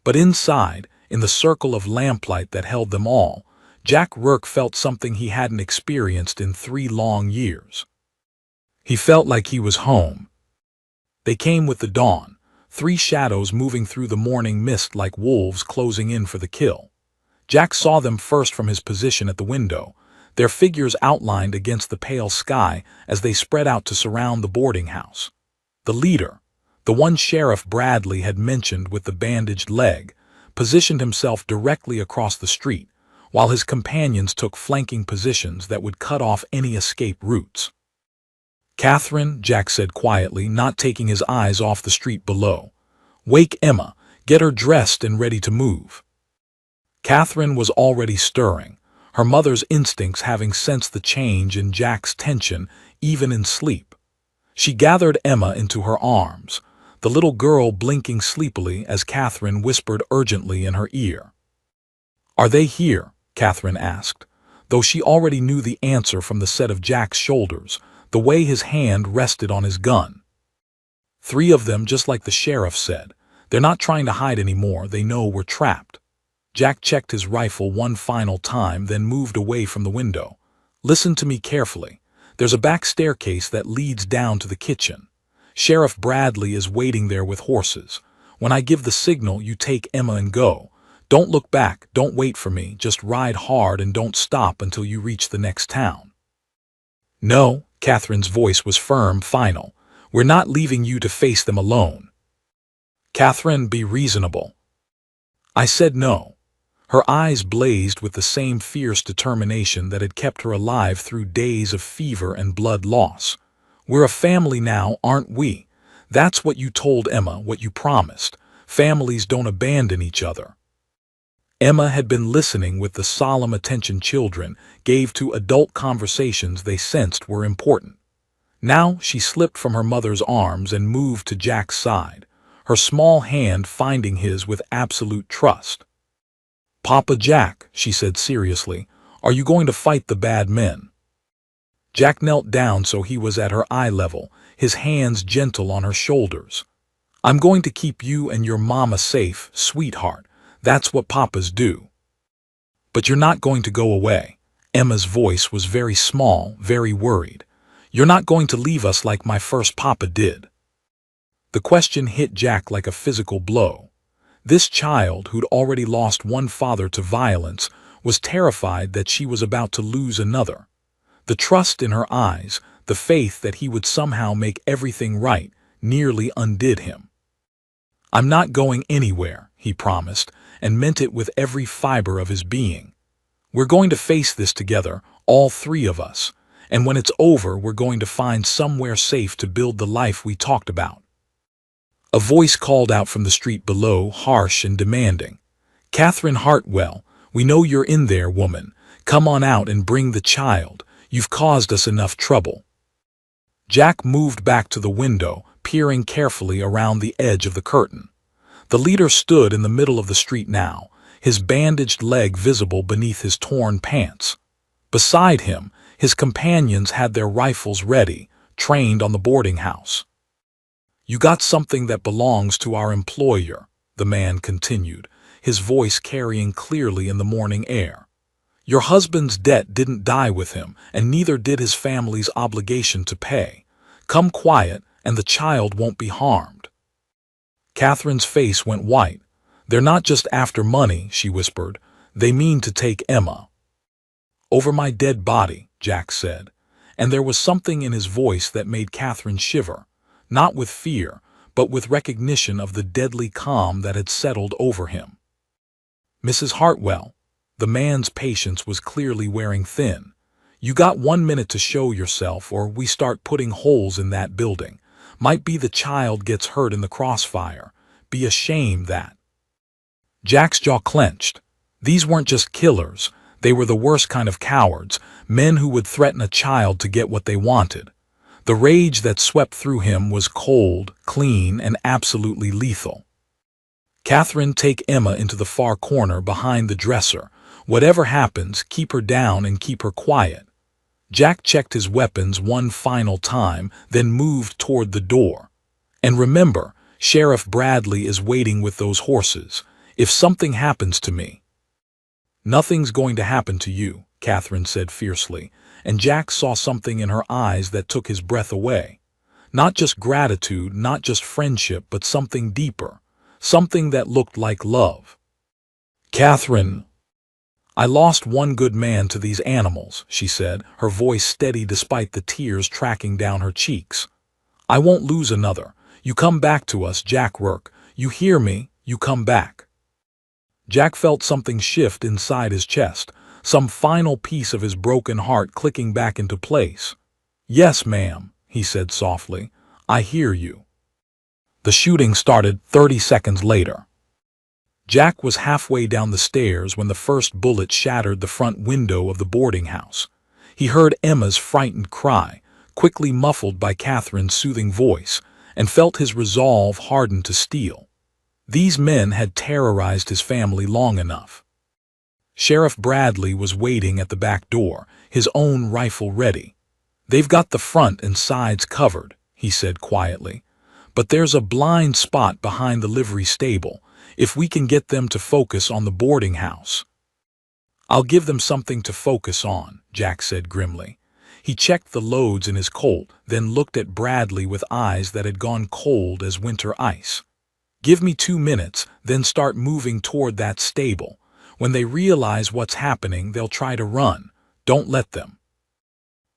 But inside, in the circle of lamplight that held them all, Jack Rourke felt something he hadn't experienced in 3 long years. He felt like he was home. They came with the dawn, 3 shadows moving through the morning mist like wolves closing in for the kill. Jack saw them first from his position at the window, their figures outlined against the pale sky as they spread out to surround the boarding house. The leader, the one Sheriff Bradley had mentioned with the bandaged leg, positioned himself directly across the street, while his companions took flanking positions that would cut off any escape routes. "Catherine," Jack said quietly, not taking his eyes off the street below. "Wake Emma, get her dressed and ready to move." Catherine was already stirring, her mother's instincts having sensed the change in Jack's tension even in sleep. She gathered Emma into her arms, the little girl blinking sleepily as Catherine whispered urgently in her ear. "Are they here?" Catherine asked, though she already knew the answer from the set of Jack's shoulders, the way his hand rested on his gun. "3 of them, just like the sheriff said. They're not trying to hide anymore, they know we're trapped." Jack checked his rifle one final time, then moved away from the window. "Listen to me carefully. There's a back staircase that leads down to the kitchen. Sheriff Bradley is waiting there with horses. When I give the signal, you take Emma and go. Don't look back, don't wait for me, just ride hard and don't stop until you reach the next town." "No," Catherine's voice was firm, final. "We're not leaving you to face them alone." "Catherine, be reasonable." "I said no." Her eyes blazed with the same fierce determination that had kept her alive through days of fever and blood loss. "We're a family now, aren't we? That's what you told Emma, what you promised. Families don't abandon each other. Emma had been listening with the solemn attention children gave to adult conversations they sensed were important. Now she slipped from her mother's arms and moved to Jack's side, her small hand finding his with absolute trust. "Papa Jack," she said seriously, "are you going to fight the bad men?" Jack knelt down so he was at her eye level, his hands gentle on her shoulders. "I'm going to keep you and your mama safe, sweetheart. That's what papas do." "But you're not going to go away." Emma's voice was very small, very worried. "You're not going to leave us like my first papa did." The question hit Jack like a physical blow. This child, who'd already lost one father to violence, was terrified that she was about to lose another. The trust in her eyes, the faith that he would somehow make everything right, nearly undid him. "I'm not going anywhere," he promised, and meant it with every fiber of his being. "We're going to face this together, all three of us, and when it's over we're going to find somewhere safe to build the life we talked about." A voice called out from the street below, harsh and demanding. "Catherine Hartwell, we know you're in there, woman. Come on out and bring the child. You've caused us enough trouble." Jack moved back to the window, peering carefully around the edge of the curtain. The leader stood in the middle of the street now, his bandaged leg visible beneath his torn pants. Beside him, his companions had their rifles ready, trained on the boarding house. "You got something that belongs to our employer," the man continued, his voice carrying clearly in the morning air. "Your husband's debt didn't die with him, and neither did his family's obligation to pay. Come quiet, and the child won't be harmed." Catherine's face went white. "They're not just after money," she whispered. "They mean to take Emma." "Over my dead body," Jack said, and there was something in his voice that made Catherine shiver, not with fear, but with recognition of the deadly calm that had settled over him. "Mrs. Hartwell," the man's patience was clearly wearing thin, "you got 1 minute to show yourself or we start putting holes in that building. Might be the child gets hurt in the crossfire. Be a shame that." Jack's jaw clenched. These weren't just killers. They were the worst kind of cowards, men who would threaten a child to get what they wanted. The rage that swept through him was cold, clean, and absolutely lethal. "Catherine, take Emma into the far corner behind the dresser. Whatever happens, keep her down and keep her quiet." Jack checked his weapons one final time, then moved toward the door. "And remember, Sheriff Bradley is waiting with those horses. If something happens to me—" "Nothing's going to happen to you," Catherine said fiercely, and Jack saw something in her eyes that took his breath away. Not just gratitude, not just friendship, but something deeper, something that looked like love. "Catherine, I lost one good man to these animals," she said, her voice steady despite the tears tracking down her cheeks. "I won't lose another. You come back to us, Jack Rourke. You hear me? You come back." Jack felt something shift inside his chest, some final piece of his broken heart clicking back into place. "Yes, ma'am," he said softly. "I hear you." The shooting started 30 seconds later. Jack was halfway down the stairs when the first bullet shattered the front window of the boarding house. He heard Emma's frightened cry, quickly muffled by Catherine's soothing voice, and felt his resolve harden to steel. These men had terrorized his family long enough. Sheriff Bradley was waiting at the back door, his own rifle ready. "They've got the front and sides covered," he said quietly. "But there's a blind spot behind the livery stable. If we can get them to focus on the boarding house—" "I'll give them something to focus on," Jack said grimly. He checked the loads in his Colt, then looked at Bradley with eyes that had gone cold as winter ice. "Give me 2 minutes, then start moving toward that stable. When they realize what's happening, they'll try to run. Don't let them."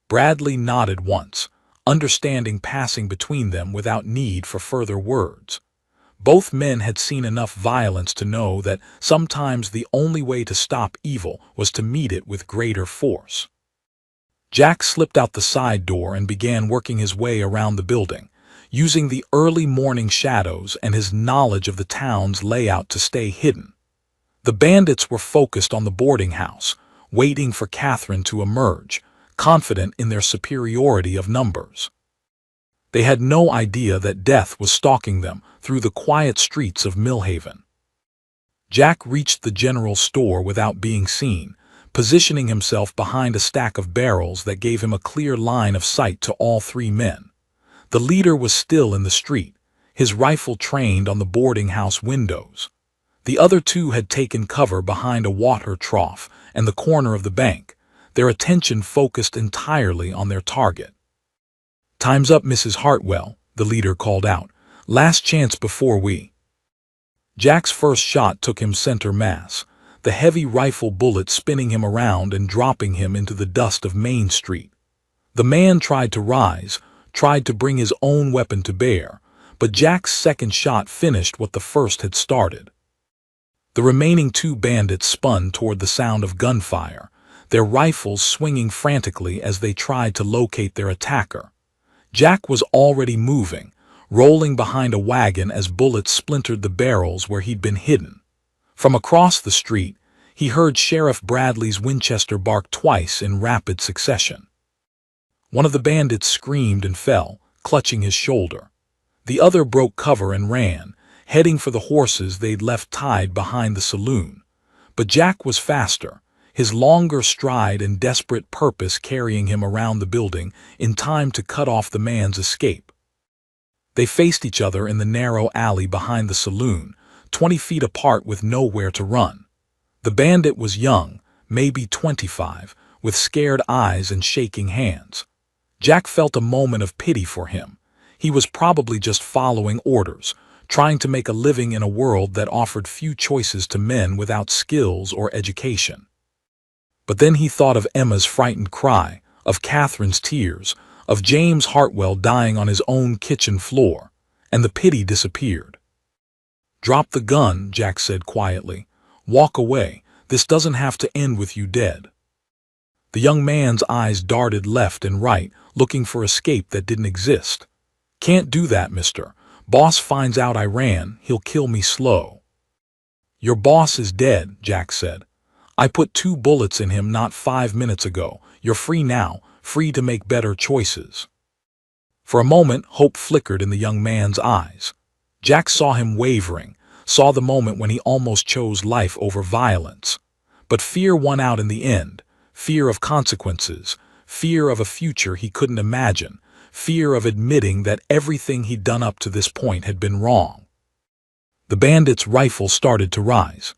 Bradley nodded once, understanding passing between them without need for further words. Both men had seen enough violence to know that sometimes the only way to stop evil was to meet it with greater force. Jack slipped out the side door and began working his way around the building, using the early morning shadows and his knowledge of the town's layout to stay hidden. The bandits were focused on the boarding house, waiting for Catherine to emerge, confident in their superiority of numbers. They had no idea that death was stalking them through the quiet streets of Millhaven. Jack reached the general store without being seen, positioning himself behind a stack of barrels that gave him a clear line of sight to all three men. The leader was still in the street, his rifle trained on the boarding house windows. The other two had taken cover behind a water trough and the corner of the bank, their attention focused entirely on their target. "Time's up, Mrs. Hartwell," the leader called out. "Last chance before we—" Jack's first shot took him center mass, the heavy rifle bullet spinning him around and dropping him into the dust of Main Street. The man tried to rise, tried to bring his own weapon to bear, but Jack's second shot finished what the first had started. The remaining two bandits spun toward the sound of gunfire, their rifles swinging frantically as they tried to locate their attacker. Jack was already moving, rolling behind a wagon as bullets splintered the barrels where he'd been hidden. From across the street, he heard Sheriff Bradley's Winchester bark twice in rapid succession. One of the bandits screamed and fell, clutching his shoulder. The other broke cover and ran, heading for the horses they'd left tied behind the saloon. But Jack was faster, his longer stride and desperate purpose carrying him around the building in time to cut off the man's escape. They faced each other in the narrow alley behind the saloon, 20 feet apart with nowhere to run. The bandit was young, maybe 25, with scared eyes and shaking hands. Jack felt a moment of pity for him. He was probably just following orders, trying to make a living in a world that offered few choices to men without skills or education. But then he thought of Emma's frightened cry, of Catherine's tears, of James Hartwell dying on his own kitchen floor, and the pity disappeared. "Drop the gun," Jack said quietly. "Walk away. This doesn't have to end with you dead." The young man's eyes darted left and right, looking for escape that didn't exist. "Can't do that, mister. Boss finds out I ran, he'll kill me slow." "Your boss is dead," Jack said. "I put 2 bullets in him not 5 minutes ago. You're free now, free to make better choices." For a moment, hope flickered in the young man's eyes. Jack saw him wavering, saw the moment when he almost chose life over violence. But fear won out in the end, fear of consequences, fear of a future he couldn't imagine, fear of admitting that everything he'd done up to this point had been wrong. The bandit's rifle started to rise.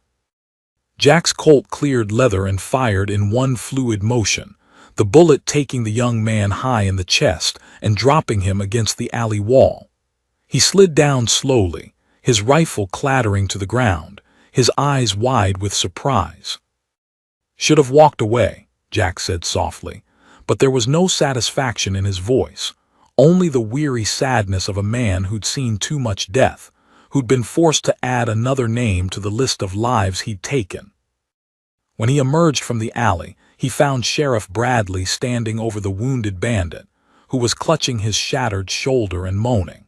Jack's Colt cleared leather and fired in one fluid motion, the bullet taking the young man high in the chest and dropping him against the alley wall. He slid down slowly, his rifle clattering to the ground, his eyes wide with surprise. "Should have walked away," Jack said softly, but there was no satisfaction in his voice, only the weary sadness of a man who'd seen too much death, who'd been forced to add another name to the list of lives he'd taken. When he emerged from the alley, he found Sheriff Bradley standing over the wounded bandit, who was clutching his shattered shoulder and moaning.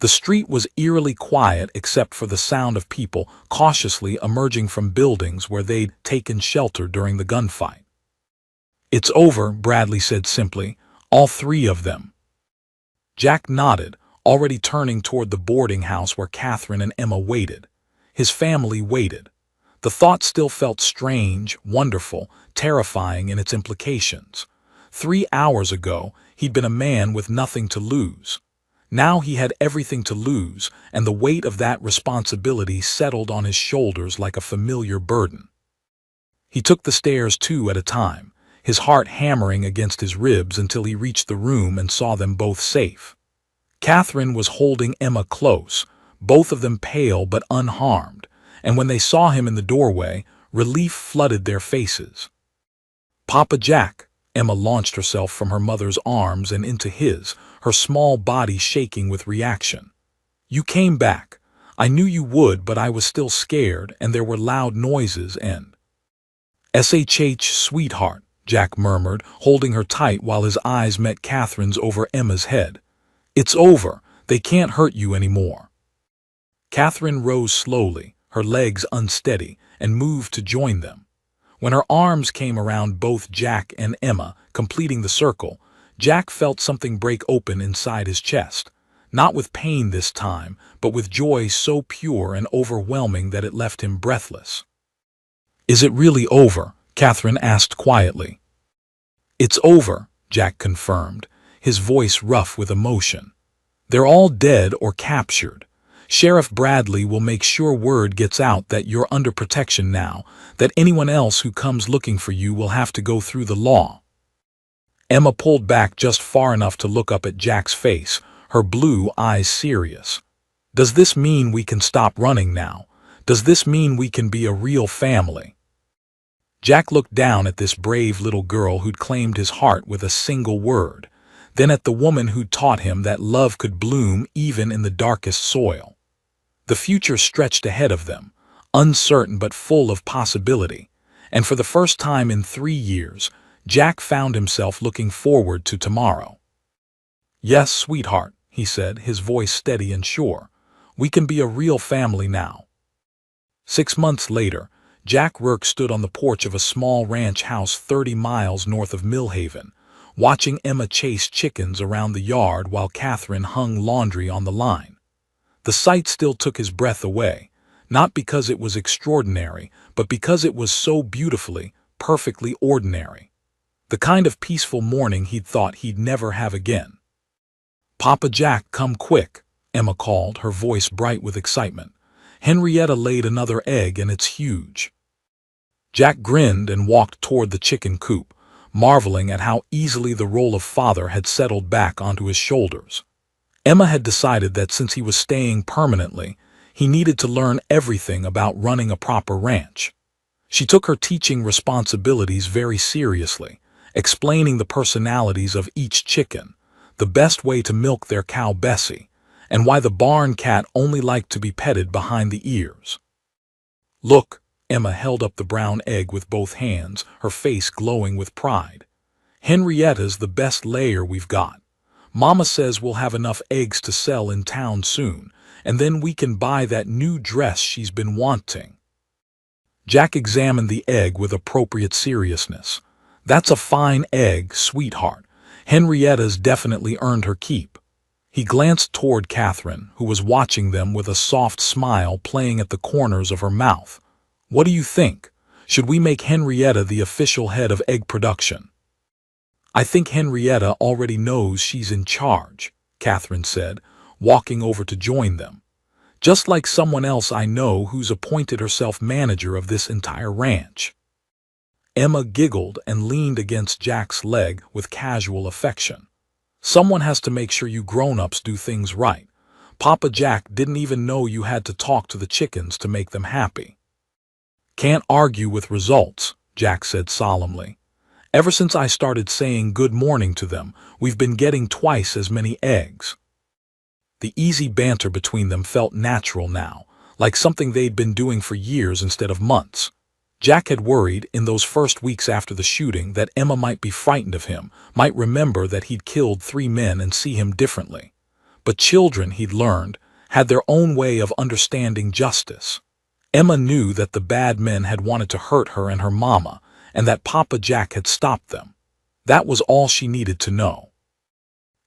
The street was eerily quiet except for the sound of people cautiously emerging from buildings where they'd taken shelter during the gunfight. "It's over," Bradley said simply. "All 3 of them." Jack nodded, already turning toward the boarding house where Catherine and Emma waited. His family waited. The thought still felt strange, wonderful, terrifying in its implications. 3 hours ago, he'd been a man with nothing to lose. Now he had everything to lose, and the weight of that responsibility settled on his shoulders like a familiar burden. He took the stairs 2 at a time, his heart hammering against his ribs until he reached the room and saw them both safe. Catherine was holding Emma close, both of them pale but unharmed, and when they saw him in the doorway, relief flooded their faces. "Papa Jack," Emma launched herself from her mother's arms and into his, her small body shaking with reaction. "You came back. I knew you would, but I was still scared, and there were loud noises and—" "SHH, sweetheart," Jack murmured, holding her tight while his eyes met Catherine's over Emma's head. "It's over. They can't hurt you anymore." Catherine rose slowly, her legs unsteady, and moved to join them. When her arms came around both Jack and Emma, completing the circle, Jack felt something break open inside his chest, not with pain this time, but with joy so pure and overwhelming that it left him breathless. "Is it really over?" Catherine asked quietly. "It's over," Jack confirmed, his voice rough with emotion. "They're all dead or captured. Sheriff Bradley will make sure word gets out that you're under protection now, that anyone else who comes looking for you will have to go through the law." Emma pulled back just far enough to look up at Jack's face, her blue eyes serious. "Does this mean we can stop running now? Does this mean we can be a real family?" Jack looked down at this brave little girl who'd claimed his heart with a single word, then at the woman who'd taught him that love could bloom even in the darkest soil. The future stretched ahead of them, uncertain but full of possibility, and for the first time in 3 years, Jack found himself looking forward to tomorrow. "Yes, sweetheart," he said, his voice steady and sure. "We can be a real family now." 6 months later, Jack Rourke stood on the porch of a small ranch house 30 miles north of Millhaven, watching Emma chase chickens around the yard while Catherine hung laundry on the line. The sight still took his breath away, not because it was extraordinary, but because it was so beautifully, perfectly ordinary. The kind of peaceful morning he'd thought he'd never have again. "Papa Jack, come quick," Emma called, her voice bright with excitement. "Henrietta laid another egg and it's huge." Jack grinned and walked toward the chicken coop, marveling at how easily the role of father had settled back onto his shoulders. Emma had decided that since he was staying permanently, he needed to learn everything about running a proper ranch. She took her teaching responsibilities very seriously, explaining the personalities of each chicken, the best way to milk their cow Bessie, and why the barn cat only liked to be petted behind the ears. "Look," Emma held up the brown egg with both hands, her face glowing with pride. "Henrietta's the best layer we've got. Mama says we'll have enough eggs to sell in town soon, and then we can buy that new dress she's been wanting." Jack examined the egg with appropriate seriousness. "That's a fine egg, sweetheart. Henrietta's definitely earned her keep." He glanced toward Catherine, who was watching them with a soft smile playing at the corners of her mouth. "What do you think? Should we make Henrietta the official head of egg production?" "I think Henrietta already knows she's in charge," Catherine said, walking over to join them. "Just like someone else I know who's appointed herself manager of this entire ranch." Emma giggled and leaned against Jack's leg with casual affection. "Someone has to make sure you grown-ups do things right. Papa Jack didn't even know you had to talk to the chickens to make them happy." "Can't argue with results," Jack said solemnly. "Ever since I started saying good morning to them, we've been getting twice as many eggs." The easy banter between them felt natural now, like something they'd been doing for years instead of months. Jack had worried in those first weeks after the shooting that Emma might be frightened of him, might remember that he'd killed 3 men and see him differently. But children, he'd learned, had their own way of understanding justice. Emma knew that the bad men had wanted to hurt her and her mama, and that Papa Jack had stopped them. That was all she needed to know.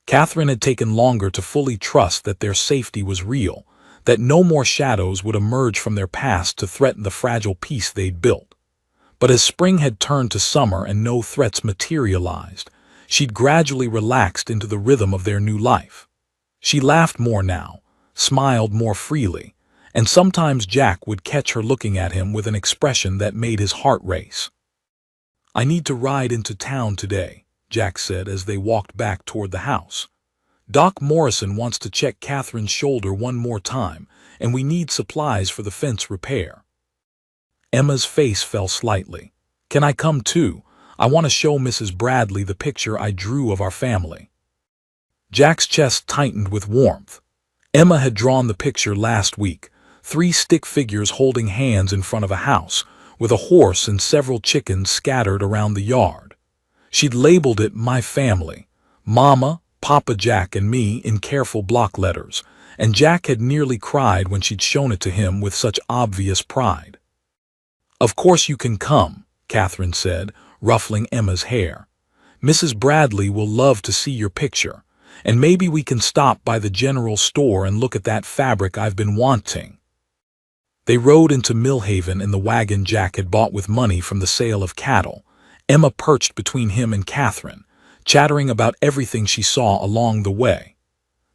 Catherine had taken longer to fully trust that their safety was real, that no more shadows would emerge from their past to threaten the fragile peace they'd built. But as spring had turned to summer and no threats materialized, she'd gradually relaxed into the rhythm of their new life. She laughed more now, smiled more freely, and sometimes Jack would catch her looking at him with an expression that made his heart race. "I need to ride into town today," Jack said as they walked back toward the house. "Doc Morrison wants to check Catherine's shoulder one more time, and we need supplies for the fence repair." Emma's face fell slightly. "Can I come too? I want to show Mrs. Bradley the picture I drew of our family." Jack's chest tightened with warmth. Emma had drawn the picture last week, 3 stick figures holding hands in front of a house, with a horse and several chickens scattered around the yard. She'd labeled it "My Family." Mama, Papa Jack and me in careful block letters, and Jack had nearly cried when she'd shown it to him with such obvious pride. "Of course you can come," Catherine said, ruffling Emma's hair. "Mrs. Bradley will love to see your picture, and maybe we can stop by the general store and look at that fabric I've been wanting." They rode into Millhaven in the wagon Jack had bought with money from the sale of cattle, Emma perched between him and Catherine, chattering about everything she saw along the way.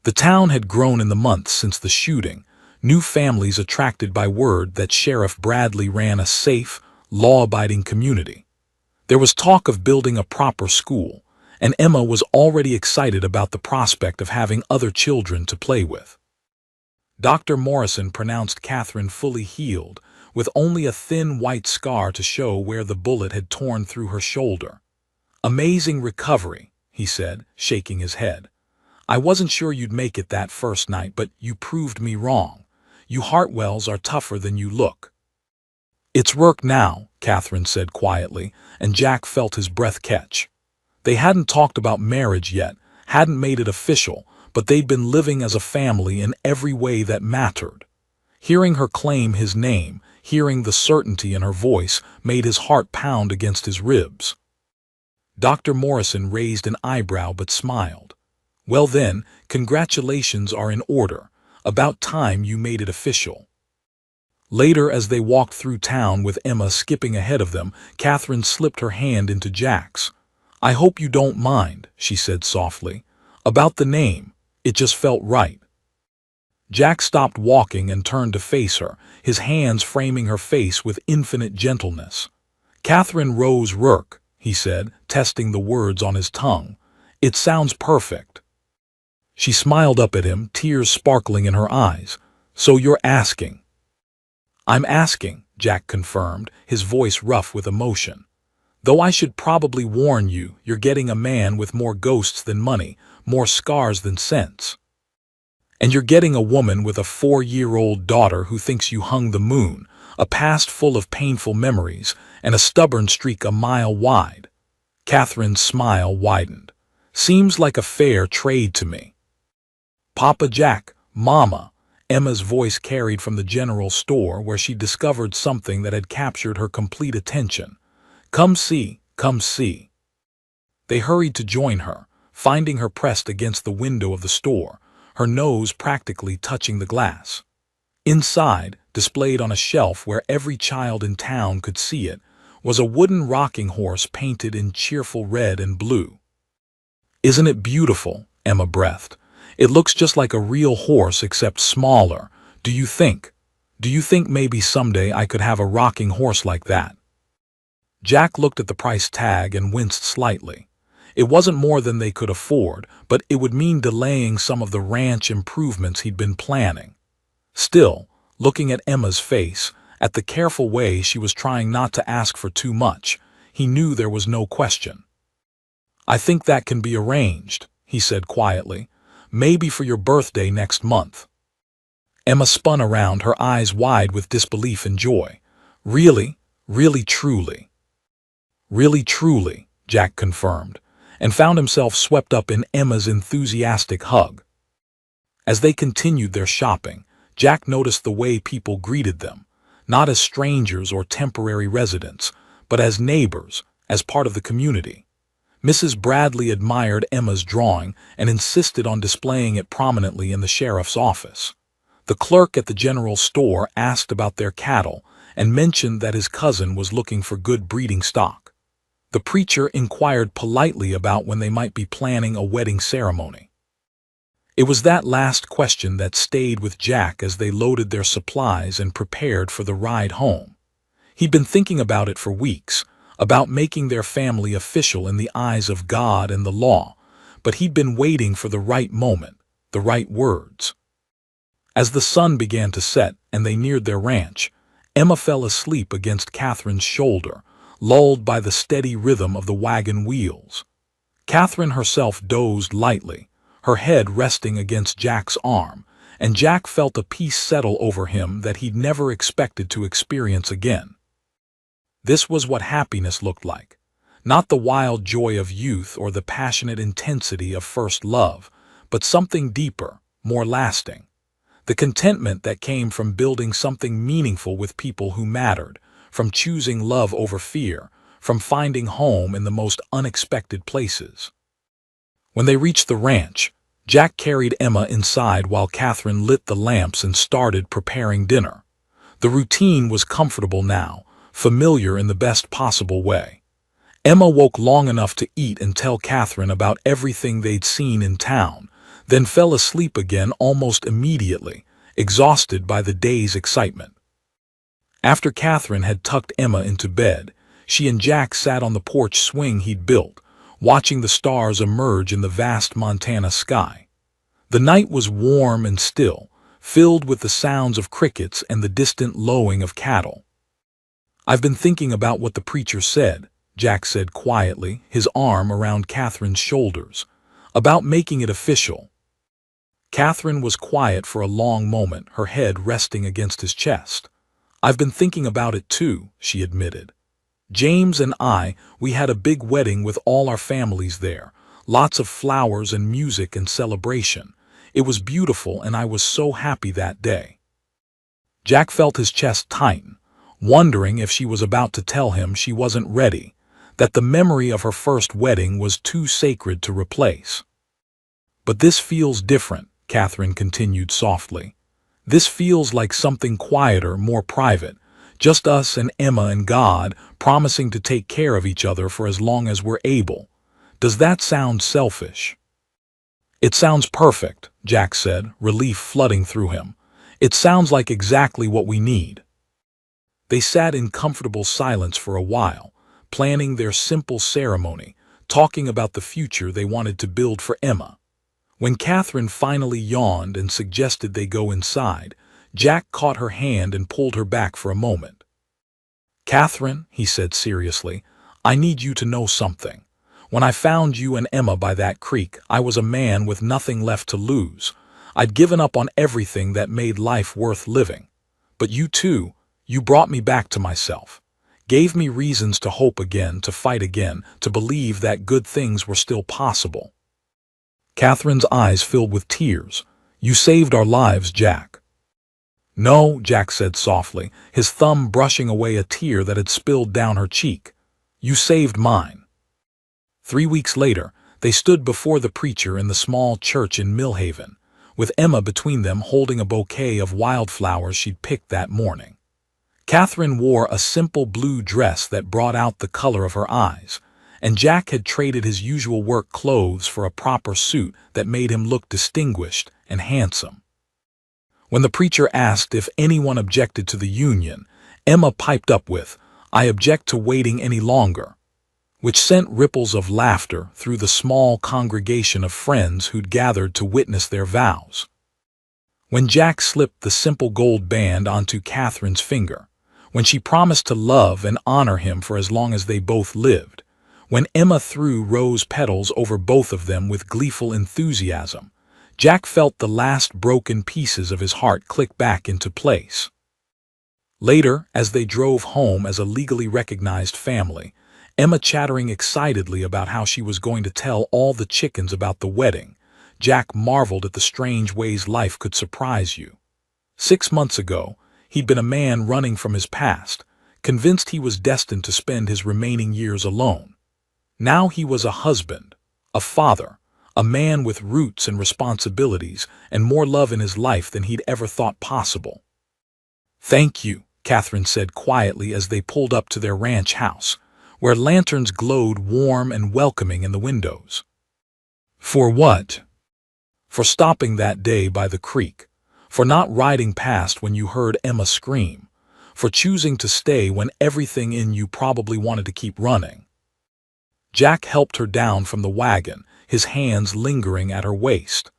The town had grown in the months since the shooting, new families attracted by word that Sheriff Bradley ran a safe, law-abiding community. There was talk of building a proper school, and Emma was already excited about the prospect of having other children to play with. Dr. Morrison pronounced Catherine fully healed, with only a thin white scar to show where the bullet had torn through her shoulder. "Amazing recovery," he said, shaking his head. "I wasn't sure you'd make it that first night, but you proved me wrong. You Hartwells are tougher than you look." "It's work now," Catherine said quietly, and Jack felt his breath catch. They hadn't talked about marriage yet, hadn't made it official, but they'd been living as a family in every way that mattered. Hearing her claim his name, hearing the certainty in her voice, made his heart pound against his ribs. Dr. Morrison raised an eyebrow but smiled. "Well then, congratulations are in order. About time you made it official." Later, as they walked through town with Emma skipping ahead of them, Catherine slipped her hand into Jack's. "I hope you don't mind," she said softly. "About the name, it just felt right." Jack stopped walking and turned to face her, his hands framing her face with infinite gentleness. "Catherine Rose Rourke," he said, testing the words on his tongue. "It sounds perfect." She smiled up at him, tears sparkling in her eyes. "So you're asking?" "I'm asking," Jack confirmed, his voice rough with emotion. "Though I should probably warn you, you're getting a man with more ghosts than money, more scars than sense. And you're getting a woman with a 4-year-old daughter who thinks you hung the moon, a past full of painful memories, and a stubborn streak a mile wide." Catherine's smile widened. "Seems like a fair trade to me." "Papa Jack, Mama," Emma's voice carried from the general store where she discovered something that had captured her complete attention. "Come see, come see." They hurried to join her, finding her pressed against the window of the store, her nose practically touching the glass. Inside, displayed on a shelf where every child in town could see it, was a wooden rocking horse painted in cheerful red and blue. "Isn't it beautiful?" Emma breathed. "It looks just like a real horse except smaller. Do you think maybe someday I could have a rocking horse like that?" Jack looked at the price tag and winced slightly. It wasn't more than they could afford, but it would mean delaying some of the ranch improvements he'd been planning. Still, looking at Emma's face, at the careful way she was trying not to ask for too much, he knew there was no question. "I think that can be arranged," he said quietly. "Maybe for your birthday next month." Emma spun around, her eyes wide with disbelief and joy. "Really? Really truly?" "Really truly," Jack confirmed, and found himself swept up in Emma's enthusiastic hug. As they continued their shopping, Jack noticed the way people greeted them, not as strangers or temporary residents, but as neighbors, as part of the community. Mrs. Bradley admired Emma's drawing and insisted on displaying it prominently in the sheriff's office. The clerk at the general store asked about their cattle and mentioned that his cousin was looking for good breeding stock. The preacher inquired politely about when they might be planning a wedding ceremony. It was that last question that stayed with Jack as they loaded their supplies and prepared for the ride home. He'd been thinking about it for weeks, about making their family official in the eyes of God and the law, but he'd been waiting for the right moment, the right words. As the sun began to set and they neared their ranch, Emma fell asleep against Catherine's shoulder, lulled by the steady rhythm of the wagon wheels. Catherine herself dozed lightly, her head resting against Jack's arm, and Jack felt a peace settle over him that he'd never expected to experience again. This was what happiness looked like. Not the wild joy of youth or the passionate intensity of first love, but something deeper, more lasting. The contentment that came from building something meaningful with people who mattered, from choosing love over fear, from finding home in the most unexpected places. When they reached the ranch, Jack carried Emma inside while Catherine lit the lamps and started preparing dinner. The routine was comfortable now, familiar in the best possible way. Emma woke long enough to eat and tell Catherine about everything they'd seen in town, then fell asleep again almost immediately, exhausted by the day's excitement. After Catherine had tucked Emma into bed, she and Jack sat on the porch swing he'd built, watching the stars emerge in the vast Montana sky. The night was warm and still, filled with the sounds of crickets and the distant lowing of cattle. "I've been thinking about what the preacher said," Jack said quietly, his arm around Catherine's shoulders, "about making it official." Catherine was quiet for a long moment, her head resting against his chest. "I've been thinking about it too," she admitted. "James and we had a big wedding with all our families there, lots of flowers and music and celebration. It was beautiful and I was so happy that day." Jack felt his chest tighten, wondering if she was about to tell him she wasn't ready, that the memory of her first wedding was too sacred to replace. "But this feels different," Catherine continued softly. "This feels like something quieter, more private, just us and Emma and God promising to take care of each other for as long as we're able. Does that sound selfish?" "It sounds perfect," Jack said, relief flooding through him. "It sounds like exactly what we need." They sat in comfortable silence for a while, planning their simple ceremony, talking about the future they wanted to build for Emma. When Catherine finally yawned and suggested they go inside, Jack caught her hand and pulled her back for a moment. "Catherine," he said seriously, "I need you to know something. When I found you and Emma by that creek, I was a man with nothing left to lose. I'd given up on everything that made life worth living. But you too, you brought me back to myself. Gave me reasons to hope again, to fight again, to believe that good things were still possible." Catherine's eyes filled with tears. "You saved our lives, Jack." "No," Jack said softly, his thumb brushing away a tear that had spilled down her cheek. "You saved mine." 3 weeks later, they stood before the preacher in the small church in Millhaven, with Emma between them holding a bouquet of wildflowers she'd picked that morning. Catherine wore a simple blue dress that brought out the color of her eyes, and Jack had traded his usual work clothes for a proper suit that made him look distinguished and handsome. When the preacher asked if anyone objected to the union, Emma piped up with, "I object to waiting any longer," which sent ripples of laughter through the small congregation of friends who'd gathered to witness their vows. When Jack slipped the simple gold band onto Catherine's finger, when she promised to love and honor him for as long as they both lived, when Emma threw rose petals over both of them with gleeful enthusiasm, Jack felt the last broken pieces of his heart click back into place. Later, as they drove home as a legally recognized family, Emma chattering excitedly about how she was going to tell all the chickens about the wedding, Jack marveled at the strange ways life could surprise you. 6 months ago, he'd been a man running from his past, convinced he was destined to spend his remaining years alone. Now he was a husband, a father, a man with roots and responsibilities and more love in his life than he'd ever thought possible. "Thank you," Catherine said quietly as they pulled up to their ranch house, where lanterns glowed warm and welcoming in the windows. "For what?" "For stopping that day by the creek, for not riding past when you heard Emma scream, for choosing to stay when everything in you probably wanted to keep running." Jack helped her down from the wagon, his hands lingering at her waist.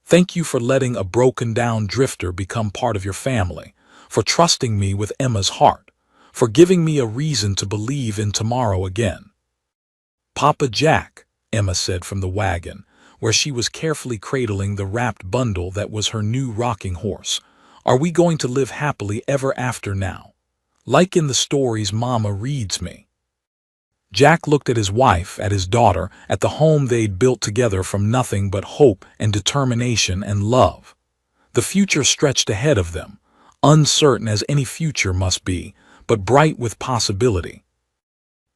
"Thank you for letting a broken-down drifter become part of your family, for trusting me with Emma's heart, for giving me a reason to believe in tomorrow again." "Papa Jack," Emma said from the wagon, where she was carefully cradling the wrapped bundle that was her new rocking horse, "are we going to live happily ever after now? Like in the stories Mama reads me?" Jack looked at his wife, at his daughter, at the home they'd built together from nothing but hope and determination and love. The future stretched ahead of them, uncertain as any future must be, but bright with possibility.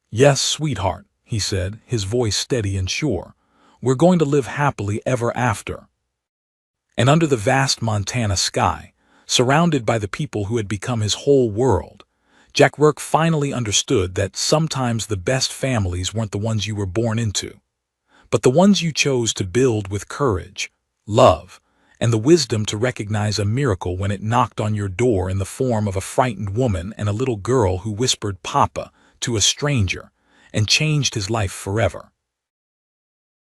"Yes, sweetheart," he said, his voice steady and sure. "We're going to live happily ever after." And under the vast Montana sky, surrounded by the people who had become his whole world, Jack Burke finally understood that sometimes the best families weren't the ones you were born into, but the ones you chose to build with courage, love, and the wisdom to recognize a miracle when it knocked on your door in the form of a frightened woman and a little girl who whispered "Papa" to a stranger and changed his life forever.